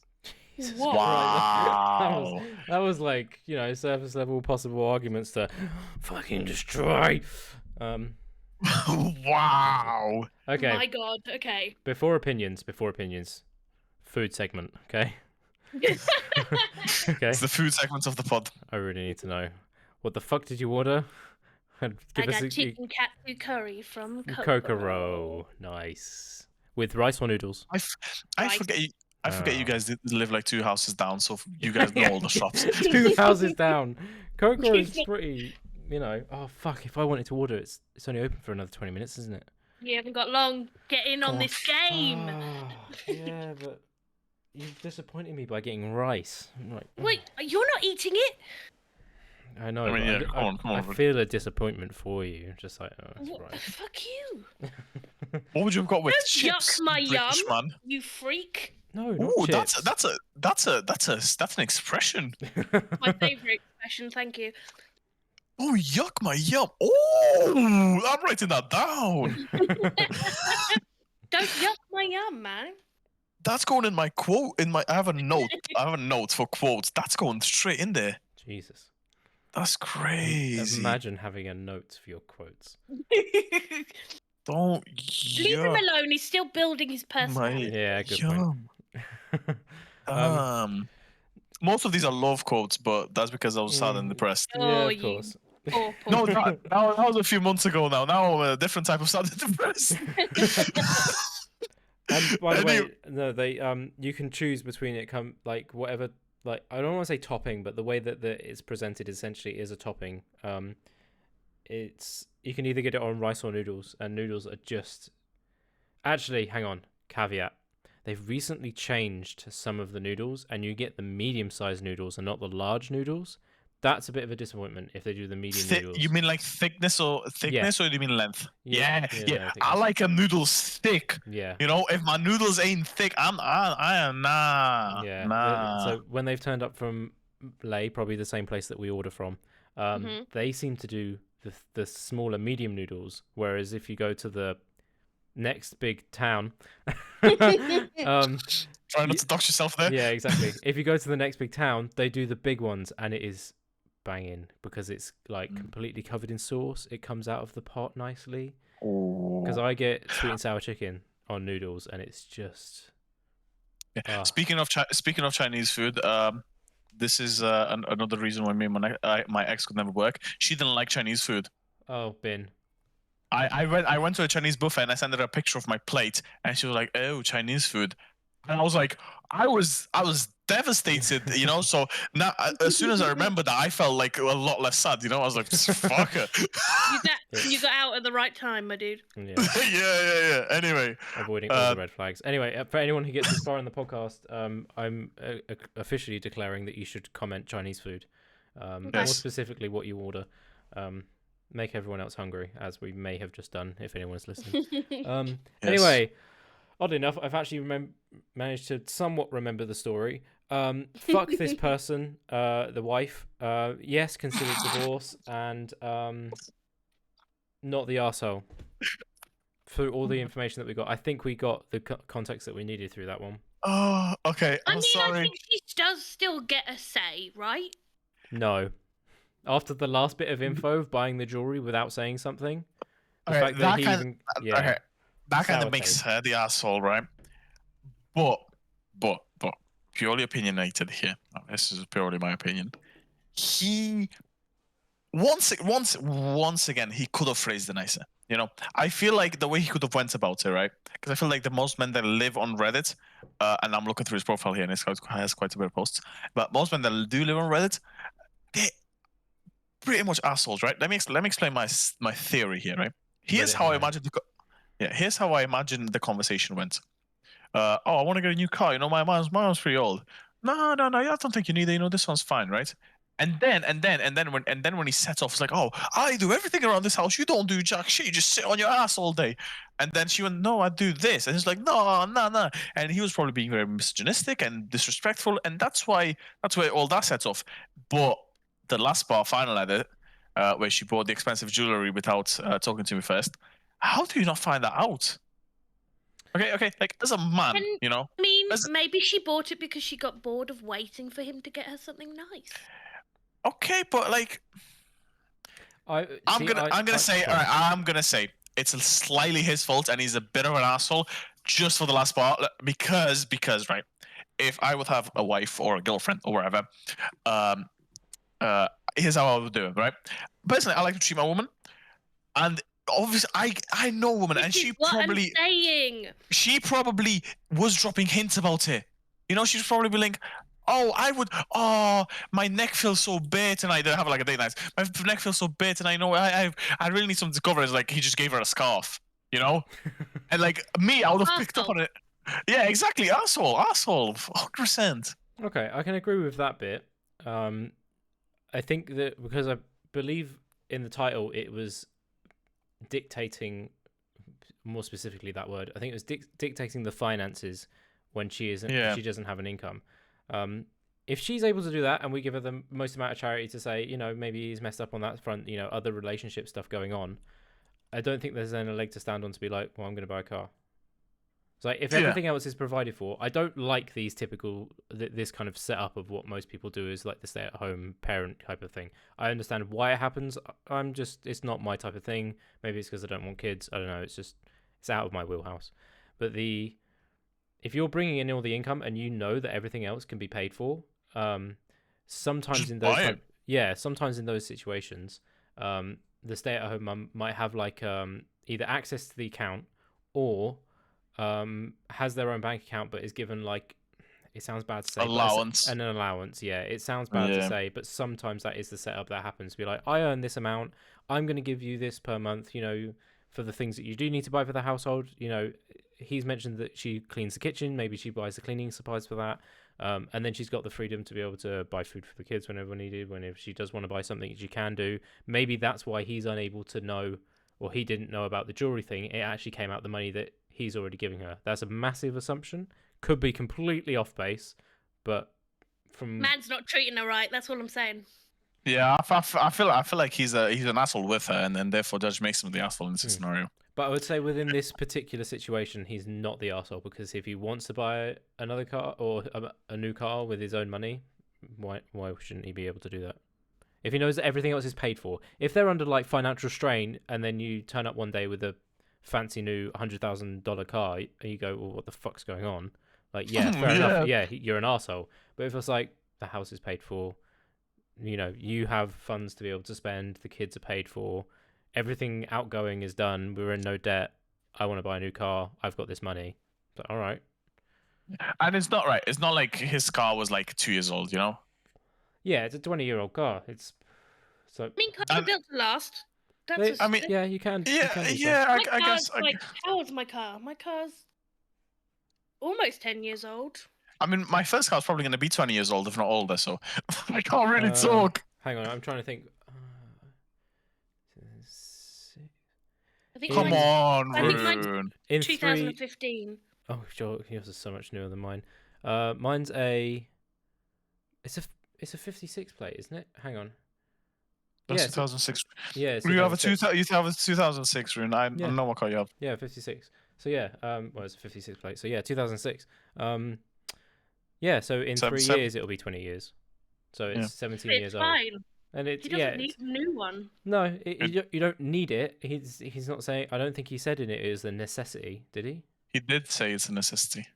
What? Wow. That was like, surface level possible arguments to fucking destroy. Wow. Okay. My God. Okay. Before opinions. Food segment. Okay. Okay. It's the food segment of the pod. I really need to know. What the fuck did you order? I got chicken katsu curry from Kokoro. Nice. With rice or noodles? I forget you guys live like 2 houses down, so you guys know all the shops. 2 houses down. Kokoro is pretty. Oh fuck! If I wanted to order, it's only open for another 20 minutes, isn't it? You haven't got long. Get in on this game. Yeah, but you've disappointed me by getting rice. Wait, you're not eating it? I know. Come on. I feel a disappointment for you. Just like, that's right. Fuck you. What would you have got with Don't chips? Yuck my British yum, man? you freak. No, not Ooh, chips. that's an expression. My favourite expression. Thank you. Oh, yuck my yum. Oh, I'm writing that down. Don't yuck my yum, man. That's going in my quote. I have a note for quotes. That's going straight in there. Jesus. That's crazy. Imagine having a note for your quotes. Don't leave him alone. He's still building his personality. Yeah, good point. Most of these are love quotes, but that's because I was sad and depressed. Yeah, of course. No, that was a few months ago now. Now I'm a different type of sad and depressed. And by the way, no, you can choose between whatever. Like, I don't want to say topping, but the way that it's presented essentially is a topping. You can either get it on rice or noodles, and noodles are just. Actually, hang on. Caveat: they've recently changed some of the noodles, and you get the medium-sized noodles and not the large noodles. That's a bit of a disappointment if they do the medium noodles. You mean like thickness, or do you mean length? Yeah. No, I like a noodles thick. Yeah. You know, if my noodles ain't thick, I am nah. Yeah. Nah. So when they've turned up from Ley, probably the same place that we order from, they seem to do the smaller medium noodles, whereas if you go to the next big town, try not to dox yourself there. Yeah, exactly. If you go to the next big town, they do the big ones, and it is banging because it's like completely covered in sauce. It comes out of the pot nicely. Because I get sweet and sour chicken on noodles, and it's just. Yeah. Speaking of Chinese food, this is another reason why me and my ex could never work. She didn't like Chinese food. Oh, bin. I went to a Chinese buffet and I sent her a picture of my plate, and she was like, "Oh, Chinese food," and I was like, I was devastated, you know. So now, as soon as I remembered that, I felt like a lot less sad, you know. I was like, "Fuck her." You got out at the right time, my dude. Yeah. Yeah. Anyway, avoiding all the red flags. Anyway, for anyone who gets this far in the podcast, I'm officially declaring that you should comment Chinese food, more specifically what you order. Make everyone else hungry, as we may have just done if anyone's listening. Anyway, oddly enough, I've actually managed to somewhat remember the story. Fuck this person, the wife. Yes, considered divorce, and not the arsehole. Through all the information that we got, I think we got the context that we needed through that one. Oh, okay. I'm sorry. I think she does still get a say, right? No. After the last bit of info of buying the jewelry without saying something, that kind of makes her the asshole, right? But purely opinionated here. This is purely my opinion. He once again he could have phrased it nicer. You know, I feel like the way he could have went about it, right? Because I feel like the most men that live on Reddit, and I'm looking through his profile here, and it has quite a bit of posts. But most men that do live on Reddit, they pretty much assholes, right? Let me explain my theory here, right? Here's how I imagine the conversation went. I want to get a new car. You know, my mom's pretty old. No, I don't think you need it. You know, this one's fine, right? And then when he sets off, it's like, oh, I do everything around this house. You don't do jack shit. You just sit on your ass all day. And then she went, no, I do this. And he's like, no. And he was probably being very misogynistic and disrespectful, and that's where all that sets off. But the last part, final edit, where she bought the expensive jewelry without talking to me first. How do you not find that out? Okay. Like, as a man, you know. I mean, maybe she bought it because she got bored of waiting for him to get her something nice. Okay, but like, I'm gonna say it's slightly his fault, and he's a bit of an asshole just for the last part because right, if I would have a wife or a girlfriend or whatever, here's how I would do it, right? Personally, I like to treat my woman, and obviously I know woman, and she probably was dropping hints about it. You know, she's probably be like, my neck feels so bare tonight. They have like a date night. My neck feels so bare tonight. You know, I really need something to cover. It's like he just gave her a scarf, you know, and like me, I would have picked up on it. Yeah, exactly, asshole, 100%. Okay, I can agree with that bit. I think that because I believe in the title it was dictating, more specifically that word, I think it was dictating the finances when she doesn't have an income. If she's able to do that, and we give her the most amount of charity to say, you know, maybe he's messed up on that front, you know, other relationship stuff going on, I don't think there's then a leg to stand on to be like, well, I'm going to buy a car. So like, if everything else is provided for, I don't like these typical, this kind of setup of what most people do is like the stay-at-home parent type of thing. I understand why it happens. It's not my type of thing. Maybe it's because I don't want kids. I don't know. It's out of my wheelhouse. But if you're bringing in all the income and you know that everything else can be paid for, sometimes in those situations, the stay-at-home mum might have like either access to the account or has their own bank account, but is given like, it sounds bad to say, allowance. An allowance. Yeah, it sounds bad to say, but sometimes that is the setup that happens. Be like, I earn this amount, I'm going to give you this per month, you know, for the things that you do need to buy for the household. You know, he's mentioned that she cleans the kitchen. Maybe she buys the cleaning supplies for that. And then she's got the freedom to be able to buy food for the kids whenever needed. Whenever she does want to buy something, she can do. Maybe that's why he's unable to know, or he didn't know about the jewelry thing. It actually came out the money that he's already giving her. That's a massive assumption. Could be completely off base, but from man's not treating her right. That's all I'm saying. Yeah, I feel like he's an asshole with her, and therefore Judge makes him the asshole in this scenario. But I would say within this particular situation, he's not the arsehole, because if he wants to buy another car or a new car with his own money, why shouldn't he be able to do that? If he knows that everything else is paid for. If they're under like financial strain and then you turn up one day with a fancy new $100,000 car and you go, well, what the fuck's going on? Like, yeah, fair enough. Yeah, you're an arsehole. But if it's like the house is paid for, you know, you have funds to be able to spend, the kids are paid for, everything outgoing is done, we're in no debt, I want to buy a new car, I've got this money. But all right. And it's not right. It's not like his car was like 2 years old, you know? Yeah, it's a 20-year-old car. It's so. I mean, cars are built to last. Yeah, you can. Yeah, I guess. How old's my car? My car's almost 10 years old. I mean, my first car's probably going to be 20 years old, if not older, so I can't really talk. Hang on, I'm trying to think. Come on, Rune. In 2015. Oh, sure, yours is so much newer than mine. Mine's a. It's a 56 plate, isn't it? Hang on. That's 2006. Yeah, you have a 2006, Rune. I know what car you have. Yeah, 56. So yeah, well, it's a 56 plate. So yeah, 2006. Yeah, so in 3 years it'll be 20 years. So it's 17 years old. Fine. And it's he doesn't need a new one. No, you don't need it. He's not saying. I don't think he said in it is a necessity. Did he? He did say it's a necessity.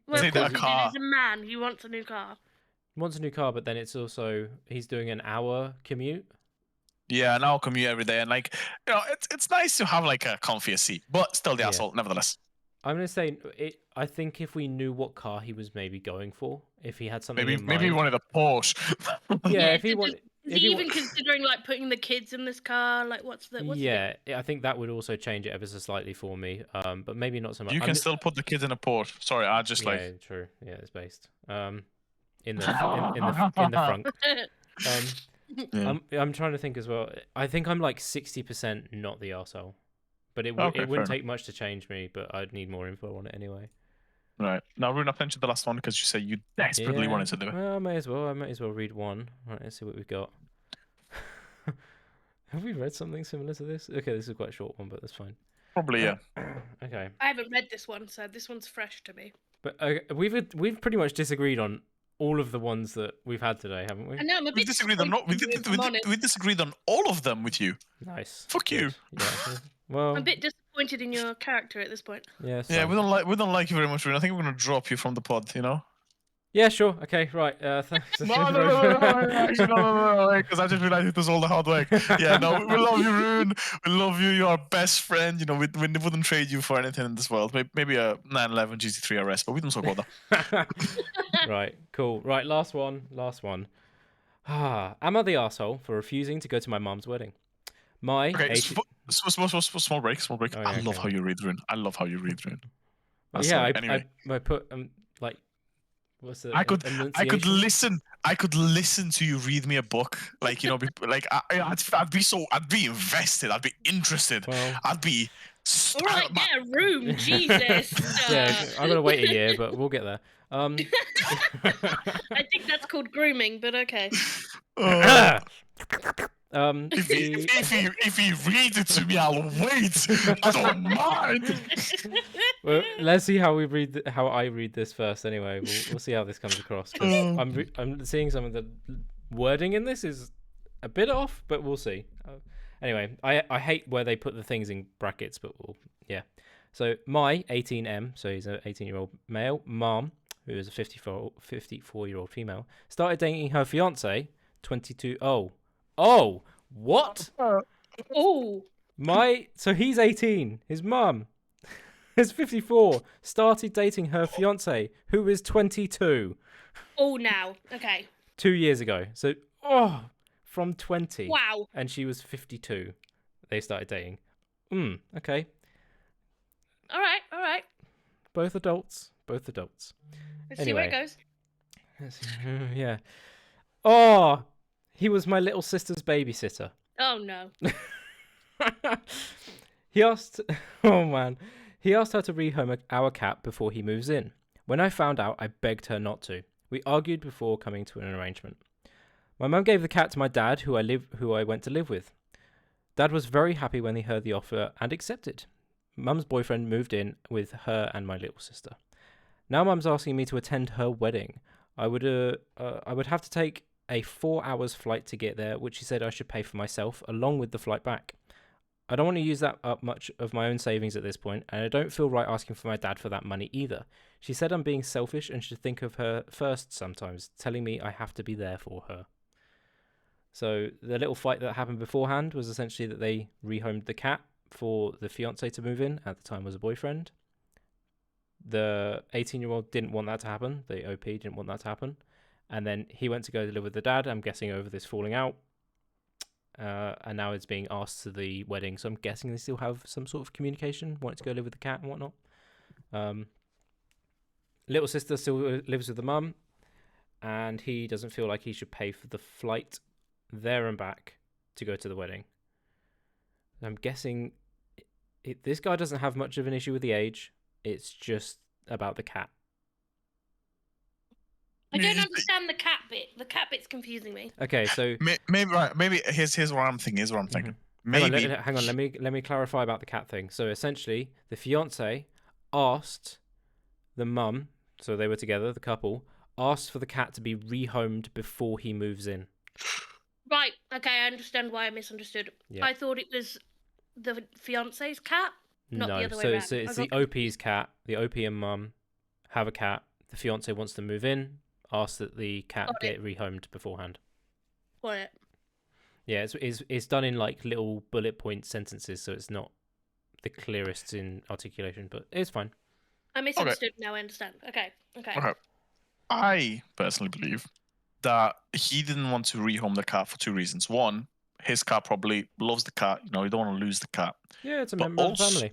Well, of course he did. He's a man. He wants a new car. He wants a new car, but then it's also he's doing an hour commute. Yeah, an hour commute every day, and like it's nice to have like a comfier seat, but still the asshole, nevertheless. I'm gonna say I think if we knew what car he was maybe going for, if he had something maybe he wanted a Porsche. Yeah, if he wanted. Is he even considering like putting the kids in this car? Like, what's I think that would also change it ever so slightly for me. But maybe not so much. You can still put the kids in a Porsche. Sorry, I just like. True. Yeah, it's based. In the front. I'm trying to think as well. I think I'm like 60% not the arsehole, but it wouldn't take much to change me. But I'd need more info on it anyway. Right. Now, Rune, I've mentioned the last one because you said you desperately wanted to do it. Well, I might as well read one. Right, let's see what we've got. Have we read something similar to this? Okay, this is quite a short one, but that's fine. Probably, yeah. Okay. I haven't read this one, so this one's fresh to me. But we've pretty much disagreed on all of the ones that we've had today, haven't we? I know, we disagreed on we disagreed on all of them with you. Nice. Fuck you. Yeah. Well, I'm a bit disappointed in your character at this point. Yeah. Yeah, we don't like you very much, Rune. I think we're gonna drop you from the pod. You know. Yeah, sure. Okay, right. Thanks. No, because I just realized it was all the hard work. Yeah, no, we love you, Rune. We love you. You're our best friend. You know, we wouldn't trade you for anything in this world. Maybe a 911 GT3 RS, but we don't talk about that. Right, cool. Right, last one. Am I the arsehole for refusing to go to my mom's wedding? Small break. Oh, yeah, I love how you read, Rune. I put like. What's the I could listen to you read me a book, like, you know, like I'd be invested, I'd be interested, I'd be. All right, get a room, Jesus. Yeah, I'm gonna wait a year, but we'll get there. I think that's called grooming, but okay. If he reads it to me, I'll wait. I don't mind. Well, let's see how I read this first. Anyway, we'll see how this comes across. 'Cause I'm seeing some of the wording in this is a bit off, but we'll see. Anyway, I hate where they put the things in brackets, but yeah. So my 18M, so he's an 18-year-old male, mom, who is a 54-year-old female, started dating her fiance, 22. Oh, what? Oh. So he's 18. His mum is 54. Started dating her fiance, who is 22. Oh, now. Okay. 2 years ago. So, from 20. Wow. And she was 52. They started dating. Okay. All right. Both adults. Let's see where it goes. Yeah. Oh, he was my little sister's babysitter. Oh no. He asked, oh man, he asked her to rehome our cat before he moves in. When I found out, I begged her not to. We argued before coming to an arrangement. My mum gave the cat to my dad, who I went to live with. Dad was very happy when he heard the offer and accepted. Mum's boyfriend moved in with her and my little sister. Now Mum's asking me to attend her wedding. I would have to take a 4 hours flight to get there, which she said I should pay for myself, along with the flight back. I don't want to use that up much of my own savings at this point, and I don't feel right asking for my dad for that money either. She said I'm being selfish and should think of her first sometimes, telling me I have to be there for her. So the little fight that happened beforehand was essentially that they rehomed the cat for the fiancé to move in, at the time was a boyfriend. The 18-year-old didn't want that to happen, the OP didn't want that to happen, and then he went to go live with the dad, I'm guessing over this falling out. And now it's being asked to the wedding, so I'm guessing they still have some sort of communication, wanting to go live with the cat and whatnot. Little sister still lives with the mum, and he doesn't feel like he should pay for the flight there and back to go to the wedding. I'm guessing this guy doesn't have much of an issue with the age, it's just about the cat. I don't understand the cat bit. The cat bit's confusing me. Okay, so maybe here's what I'm thinking. Mm-hmm. Maybe hang on. Let me clarify about the cat thing. So essentially, the fiance asked the mum, so they were together, the couple asked for the cat to be rehomed before he moves in. Right. Okay, I understand why I misunderstood. Yeah. I thought it was the fiance's cat, not the other way around. So it's the OP's cat. The OP and mum have a cat. The fiance wants to move in. Ask that the cat get rehomed beforehand. Got it. Yeah, it's done in like little bullet point sentences, so it's not the clearest in articulation, but it's fine. I misunderstood. Now I understand. Okay. I personally believe that he didn't want to rehome the cat for two reasons. One, his cat probably loves the cat. You don't want to lose the cat. Yeah, it's a member of the family.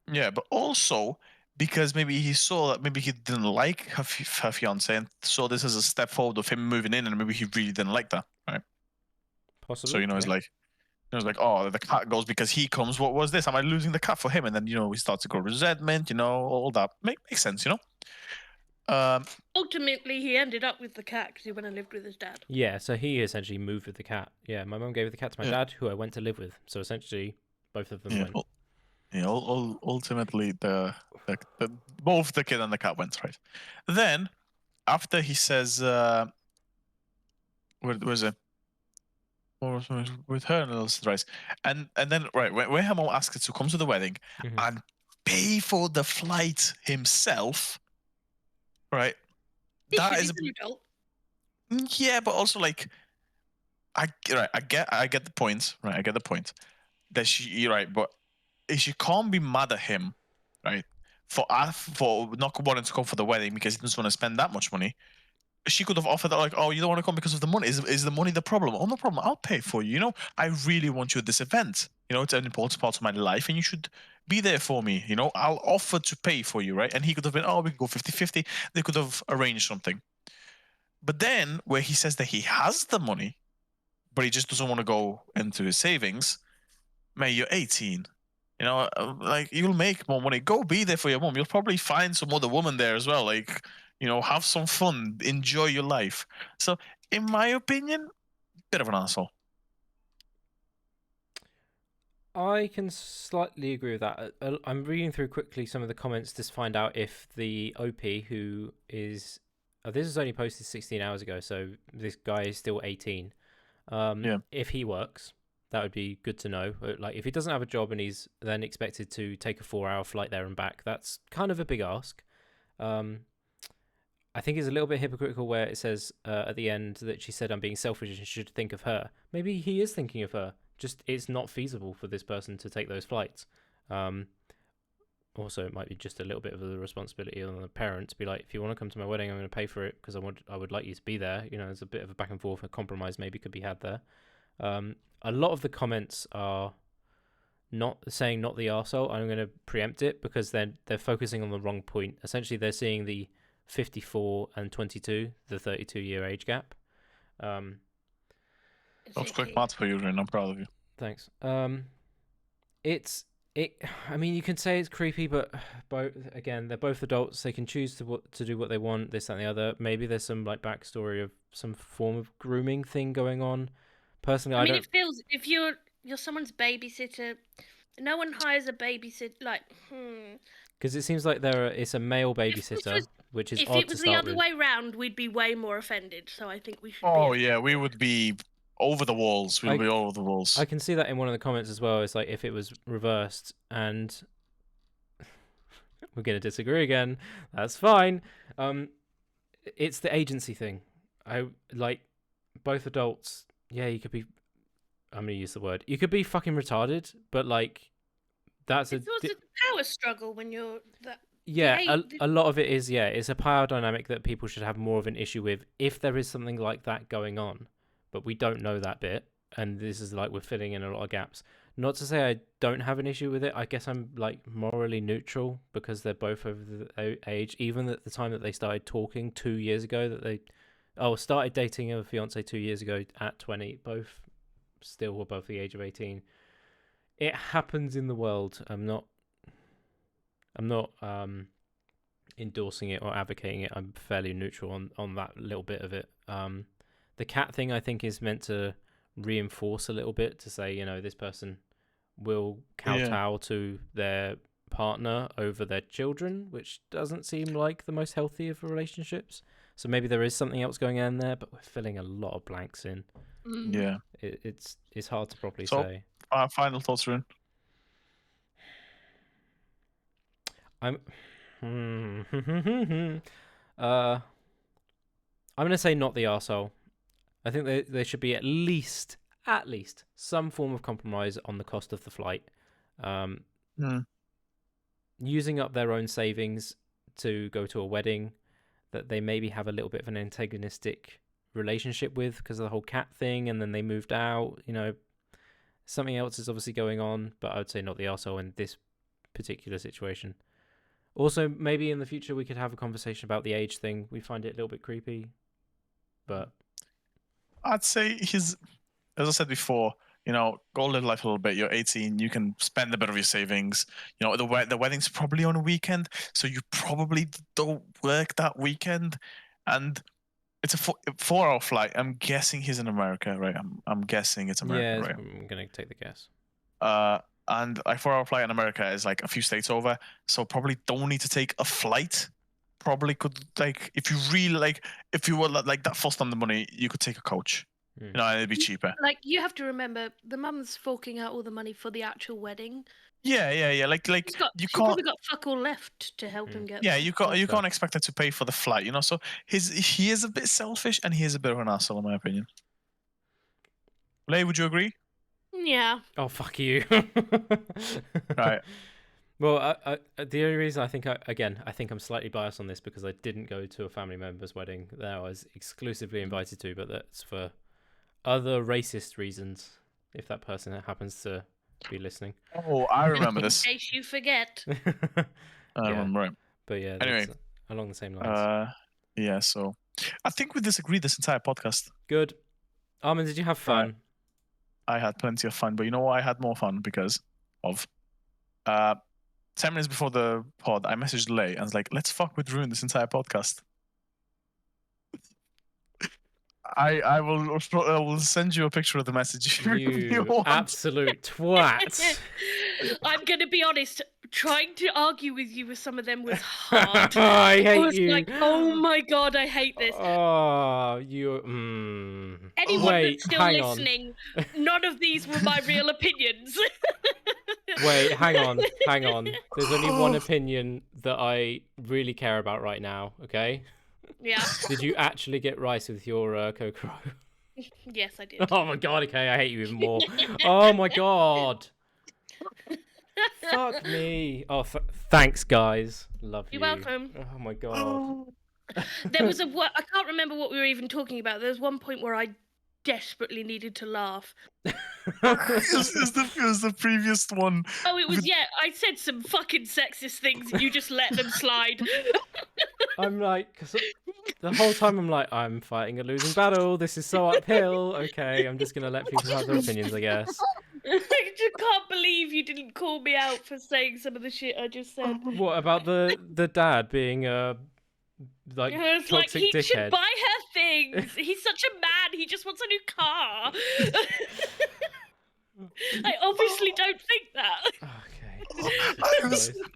Yeah, but also because maybe he saw that maybe he didn't like her fiance and saw this as a step forward of him moving in, and maybe he really didn't like that, right? Possibly. So it's like, oh, the cat goes because he comes. What was this? Am I losing the cat for him? And then we start to grow resentment. All that makes sense. Ultimately, he ended up with the cat because he went and lived with his dad. Yeah, so he essentially moved with the cat. Yeah, my mum gave the cat to my dad, who I went to live with. So essentially, both of them went. Ultimately, the both the kid and the cat went, right? Then, after he says, where was it? With her and little sister, and then right when her mom asked her to come to the wedding and pay for the flight himself, right? That is an adult. Yeah, but also like, I get the point, right? I get the point that you're right, but she can't be mad at him, right? For not wanting to come for the wedding because he doesn't want to spend that much money. She could have offered that, like, oh, you don't want to come because of the money. Is the money the problem? Oh, no problem. I'll pay for you. I really want you at this event. It's an important part of my life and you should be there for me. I'll offer to pay for you, right? And he could have been, oh, we can go 50-50. They could have arranged something. But then where he says that he has the money, but he just doesn't want to go into his savings, man, you're 18. Like, you'll make more money. Go be there for your mom. You'll probably find some other woman there as well. Like, have some fun, enjoy your life. So, in my opinion, bit of an asshole. I can slightly agree with that. I'm reading through quickly some of the comments to find out if the OP, who is... this was only posted 16 hours ago, so this guy is still 18. If he works, that would be good to know. Like, if he doesn't have a job and he's then expected to take a 4-hour flight there and back, that's kind of a big ask. I think it's a little bit hypocritical where it says at the end that she said I'm being selfish and should think of her. Maybe he is thinking of her. Just it's not feasible for this person to take those flights. Also, it might be just a little bit of a responsibility on the parent to be like, if you want to come to my wedding, I'm going to pay for it because I would like you to be there. There's a bit of a back and forth, a compromise maybe could be had there. A lot of the comments are not saying not the arsehole, I'm going to preempt it because they're focusing on the wrong point. Essentially, they're seeing the 54 and 22, the 32-year age gap. That was quick maths for you, Rune. I'm proud of you. Thanks. I mean, you can say it's creepy, but they're both adults. They can choose to do what they want, this, that, and the other. Maybe there's some like backstory of some form of grooming thing going on. Personally, I mean, it feels if you're someone's babysitter, no one hires a babysitter because it seems like it's a male babysitter, which is if odd it was to the start other with. way round, we'd be way more offended. So I think we should. Oh yeah, we would be over the walls. We'll be over the walls. I can see that in one of the comments as well. It's like if it was reversed, and we're gonna disagree again. That's fine. It's the agency thing. I like both adults. Yeah, you could be. I'm gonna use the word. You could be fucking retarded, but like, that's it's a power struggle when you're that. Yeah, a lot of it is. Yeah, it's a power dynamic that people should have more of an issue with if there is something like that going on, but we don't know that bit, and this is like we're filling in a lot of gaps. Not to say I don't have an issue with it. I guess I'm like morally neutral because they're both over the age. Even at the time that they started talking 2 years ago, that they started dating a fiance 2 years ago at 20, both still above the age of 18. It happens in the world. I'm not endorsing it or advocating it. I'm fairly neutral on that little bit of it. The cat thing I think is meant to reinforce a little bit to say, you know, this person will kowtow to their partner over their children, which doesn't seem like the most healthy of relationships. So maybe there is something else going on there, but we're filling a lot of blanks in. Yeah, it's hard to properly say. Final thoughts, Rune. I'm gonna say not the arsehole. I think there should be at least some form of compromise on the cost of the flight. Using up their own savings to go to a wedding that they maybe have a little bit of an antagonistic relationship with because of the whole cat thing, and then they moved out. You know, something else is obviously going on, but I would say not the arsehole in this particular situation. Also, maybe in the future we could have a conversation about the age thing. We find it a little bit creepy, but I'd say as I said before, you know, go live life a little bit. You're 18, you can spend a bit of your savings. You know, the wedding's probably on a weekend, so you probably don't work that weekend, and it's a 4-hour flight. I'm guessing he's in America, right? I'm guessing it's America, right? I'm gonna take the guess. And a 4-hour flight in America is like a few states over, so probably don't need to take a flight. Probably could, like, if you really like, if you were like that fussed on the money, you could take a coach. You know, it'd be cheaper. Like, you have to remember, the mum's forking out all the money for the actual wedding. Yeah. Like you probably got fuck all left to help him get. Yeah, you can't expect her to pay for the flight, you know. So he is a bit selfish, and he is a bit of an asshole, in my opinion. Ley, would you agree? Yeah. Oh, fuck you. Right. Well, the only reason I think I'm slightly biased on this because I didn't go to a family member's wedding that I was exclusively invited to, but that's for other racist reasons, if that person happens to be listening. Oh, I remember this. In case you forget. I remember it. But yeah, anyway, along the same lines. Yeah, so I think we disagreed this entire podcast. Good. Armand, did you have fun? I had plenty of fun, but you know what? I had more fun because of 10 minutes before the pod, I messaged Ley and was like, let's fuck with Rune this entire podcast. I will send you a picture of the message. You absolute twat. I'm going to be honest, trying to argue with you with some of them was hard. I hate was you. Like, oh my god, I hate this. Oh, you. Anyone that's still listening, none of these were my real opinions. Wait, hang on. There's only one opinion that I really care about right now, okay? Yeah. Did you actually get rice with your Kokoro? Yes, I did. Oh my god, okay, I hate you even more. Oh my god. Fuck me. Oh, thanks, guys. Love you. You're welcome. Oh my god. There was I can't remember what we were even talking about. There was one point where I desperately needed to laugh. It was the previous one. Oh, it was, yeah, I said some fucking sexist things and you just let them slide. I'm like, 'cause the whole time I'm like, I'm fighting a losing battle. This is so uphill. Okay, I'm just going to let people have their opinions, I guess. I just can't believe you didn't call me out for saying some of the shit I just said. What about the dad being like It's toxic like, he dickhead? should buy her things. He's such a man. He just wants a new car. I obviously don't think that. Okay.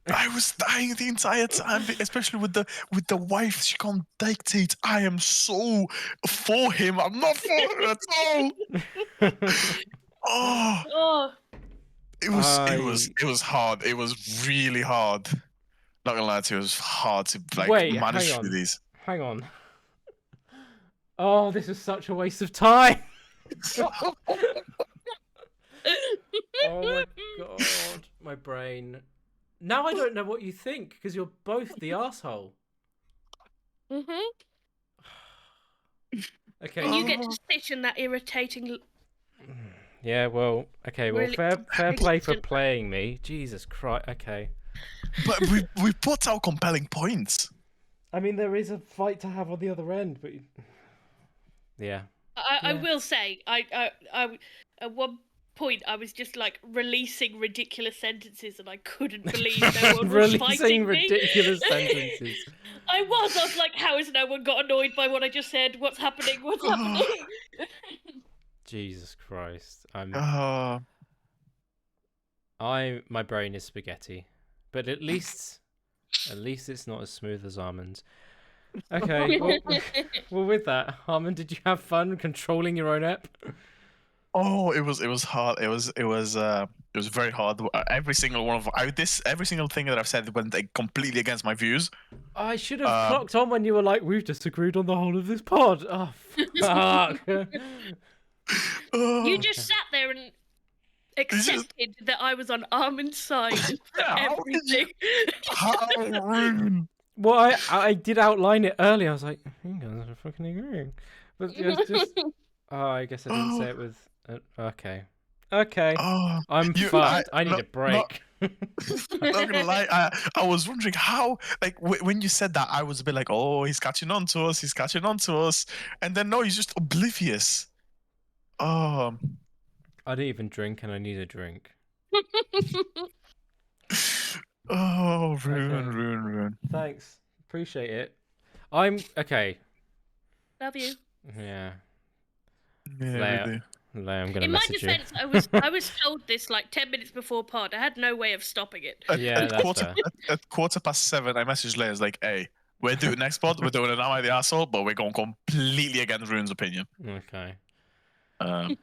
I was dying the entire time, especially with the wife. She can't dictate. I am so for him. I'm not for her at all. Oh. It was hard. It was really hard. Not gonna lie to you, it was hard to manage through these. Hang on. Oh, this is such a waste of time. Oh my god, my brain. Now I don't know what you think because you're both the asshole. Mhm. Okay. And you get to sit in that irritating. Yeah, well, okay, well, Really fair play for playing me. Jesus Christ, okay. But we put out compelling points. I mean, there is a fight to have on the other end, but yeah. I will say, I at one point I was just like releasing ridiculous sentences, and I couldn't believe no one was fighting me. Ridiculous sentences. I was like, how has no one got annoyed by what I just said? What's happening? What's happening? Jesus Christ, my brain is spaghetti, but at least it's not as smooth as Armand's. Okay, well, with that, Armand, did you have fun controlling your own app? Oh, it was hard. It was very hard. Every single thing that I've said went completely against my views. I should have clocked on when you were like, "We've disagreed on the whole of this pod." Oh, fuck. You just sat there and accepted that I was on Armand's side for everything. How rude. Well, I did outline it earlier. I was like, "You guys are fucking agreeing," but it's just. Oh, I guess I didn't say it with. Okay. I'm fucked. I need a break. I'm not gonna lie. I was wondering how, like, when you said that, I was a bit like, "Oh, he's catching on to us. He's catching on to us," and then no, he's just oblivious. I didn't even drink, and I need a drink. Oh, Rune. Thanks. Appreciate it. I'm okay. Love you. Yeah. Yeah, Ley, I'm gonna In my message defense, I was told this like 10 minutes before pod. I had no way of stopping it. Yeah, that's fair. At 7:15, I messaged Ley. I was like, "Hey, we're doing next pod. We're doing an Am I the Asshole, but we're going completely against Rune's opinion." Okay. Um,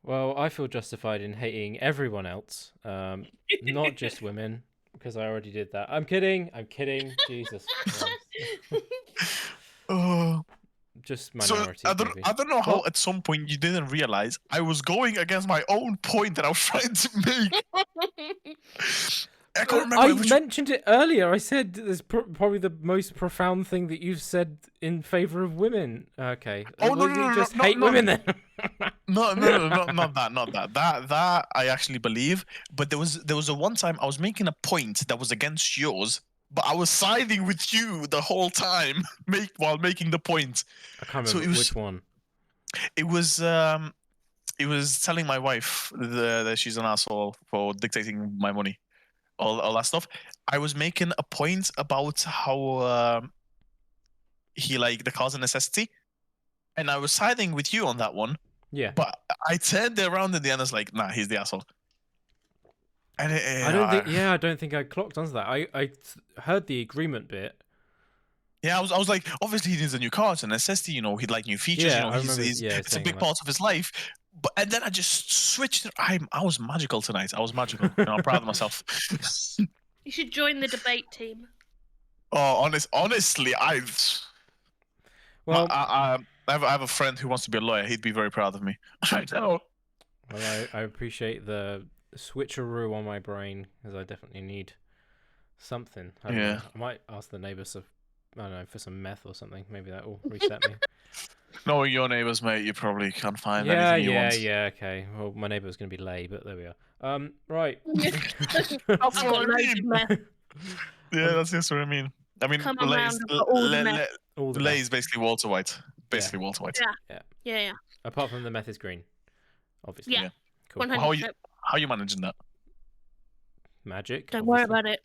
Well, I feel justified in hating everyone else, not just women, because I already did that. I'm kidding. Jesus Christ. Just minority. So I don't know how at some point you didn't realize I was going against my own point that I was trying to make. I can't remember. I mentioned it earlier. I said it's probably the most profound thing that you've said in favor of women. Okay. Oh, no, just hate women then. No, not that. That I actually believe. But there was a one time I was making a point that was against yours, but I was siding with you the whole time while making the point. I can't remember which one. It was telling my wife that she's an asshole for dictating my money. All that stuff. I was making a point about how he like the car's a necessity, and I was siding with you on that one. Yeah. But I turned it around in the end. I was like, "Nah, he's the asshole." And I don't think I clocked onto that. I heard the agreement bit. Yeah, I was like, obviously he needs a new car. It's a necessity. You know, he'd like new features. Yeah, it's a big part of his life. And then I just switched. I was magical tonight. I was magical. I'm proud of myself. You should join the debate team. Oh, honestly, I have a friend who wants to be a lawyer. He'd be very proud of me. I know. Well, I appreciate the switcheroo on my brain, because I definitely need something. I don't know. I might ask the neighbours for some meth or something. Maybe that will reset me. Knowing your neighbours, mate, you probably can't find Yeah, anything you want. yeah. Okay. Well, my neighbour was going to be Ley, but there we are. Right. That's I've what got I loads mean. of meth. Yeah, that's just what I mean. I mean, Come around, I've got all the meth. All the Ley meth. is basically Walter White. Basically Walter White. Yeah. Apart from the meth is green, obviously. Yeah. Cool. 100%. How are you managing that? Magic. Don't worry about it.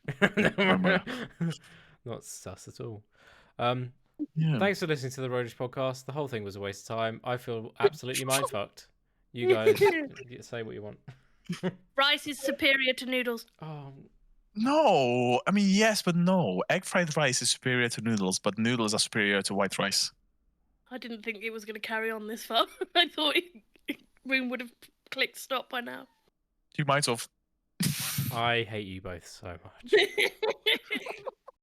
Not sus at all. Yeah. Thanks for listening to the Roadish Podcast. The whole thing was a waste of time. I feel absolutely mind-fucked. You guys say what you want. Rice is superior to noodles. Oh, No, I mean yes, but no. Egg fried rice is superior to noodles, but noodles are superior to white rice. I didn't think it was going to carry on this far. I thought Rune would have clicked stop by now. You might have. I hate you both so much.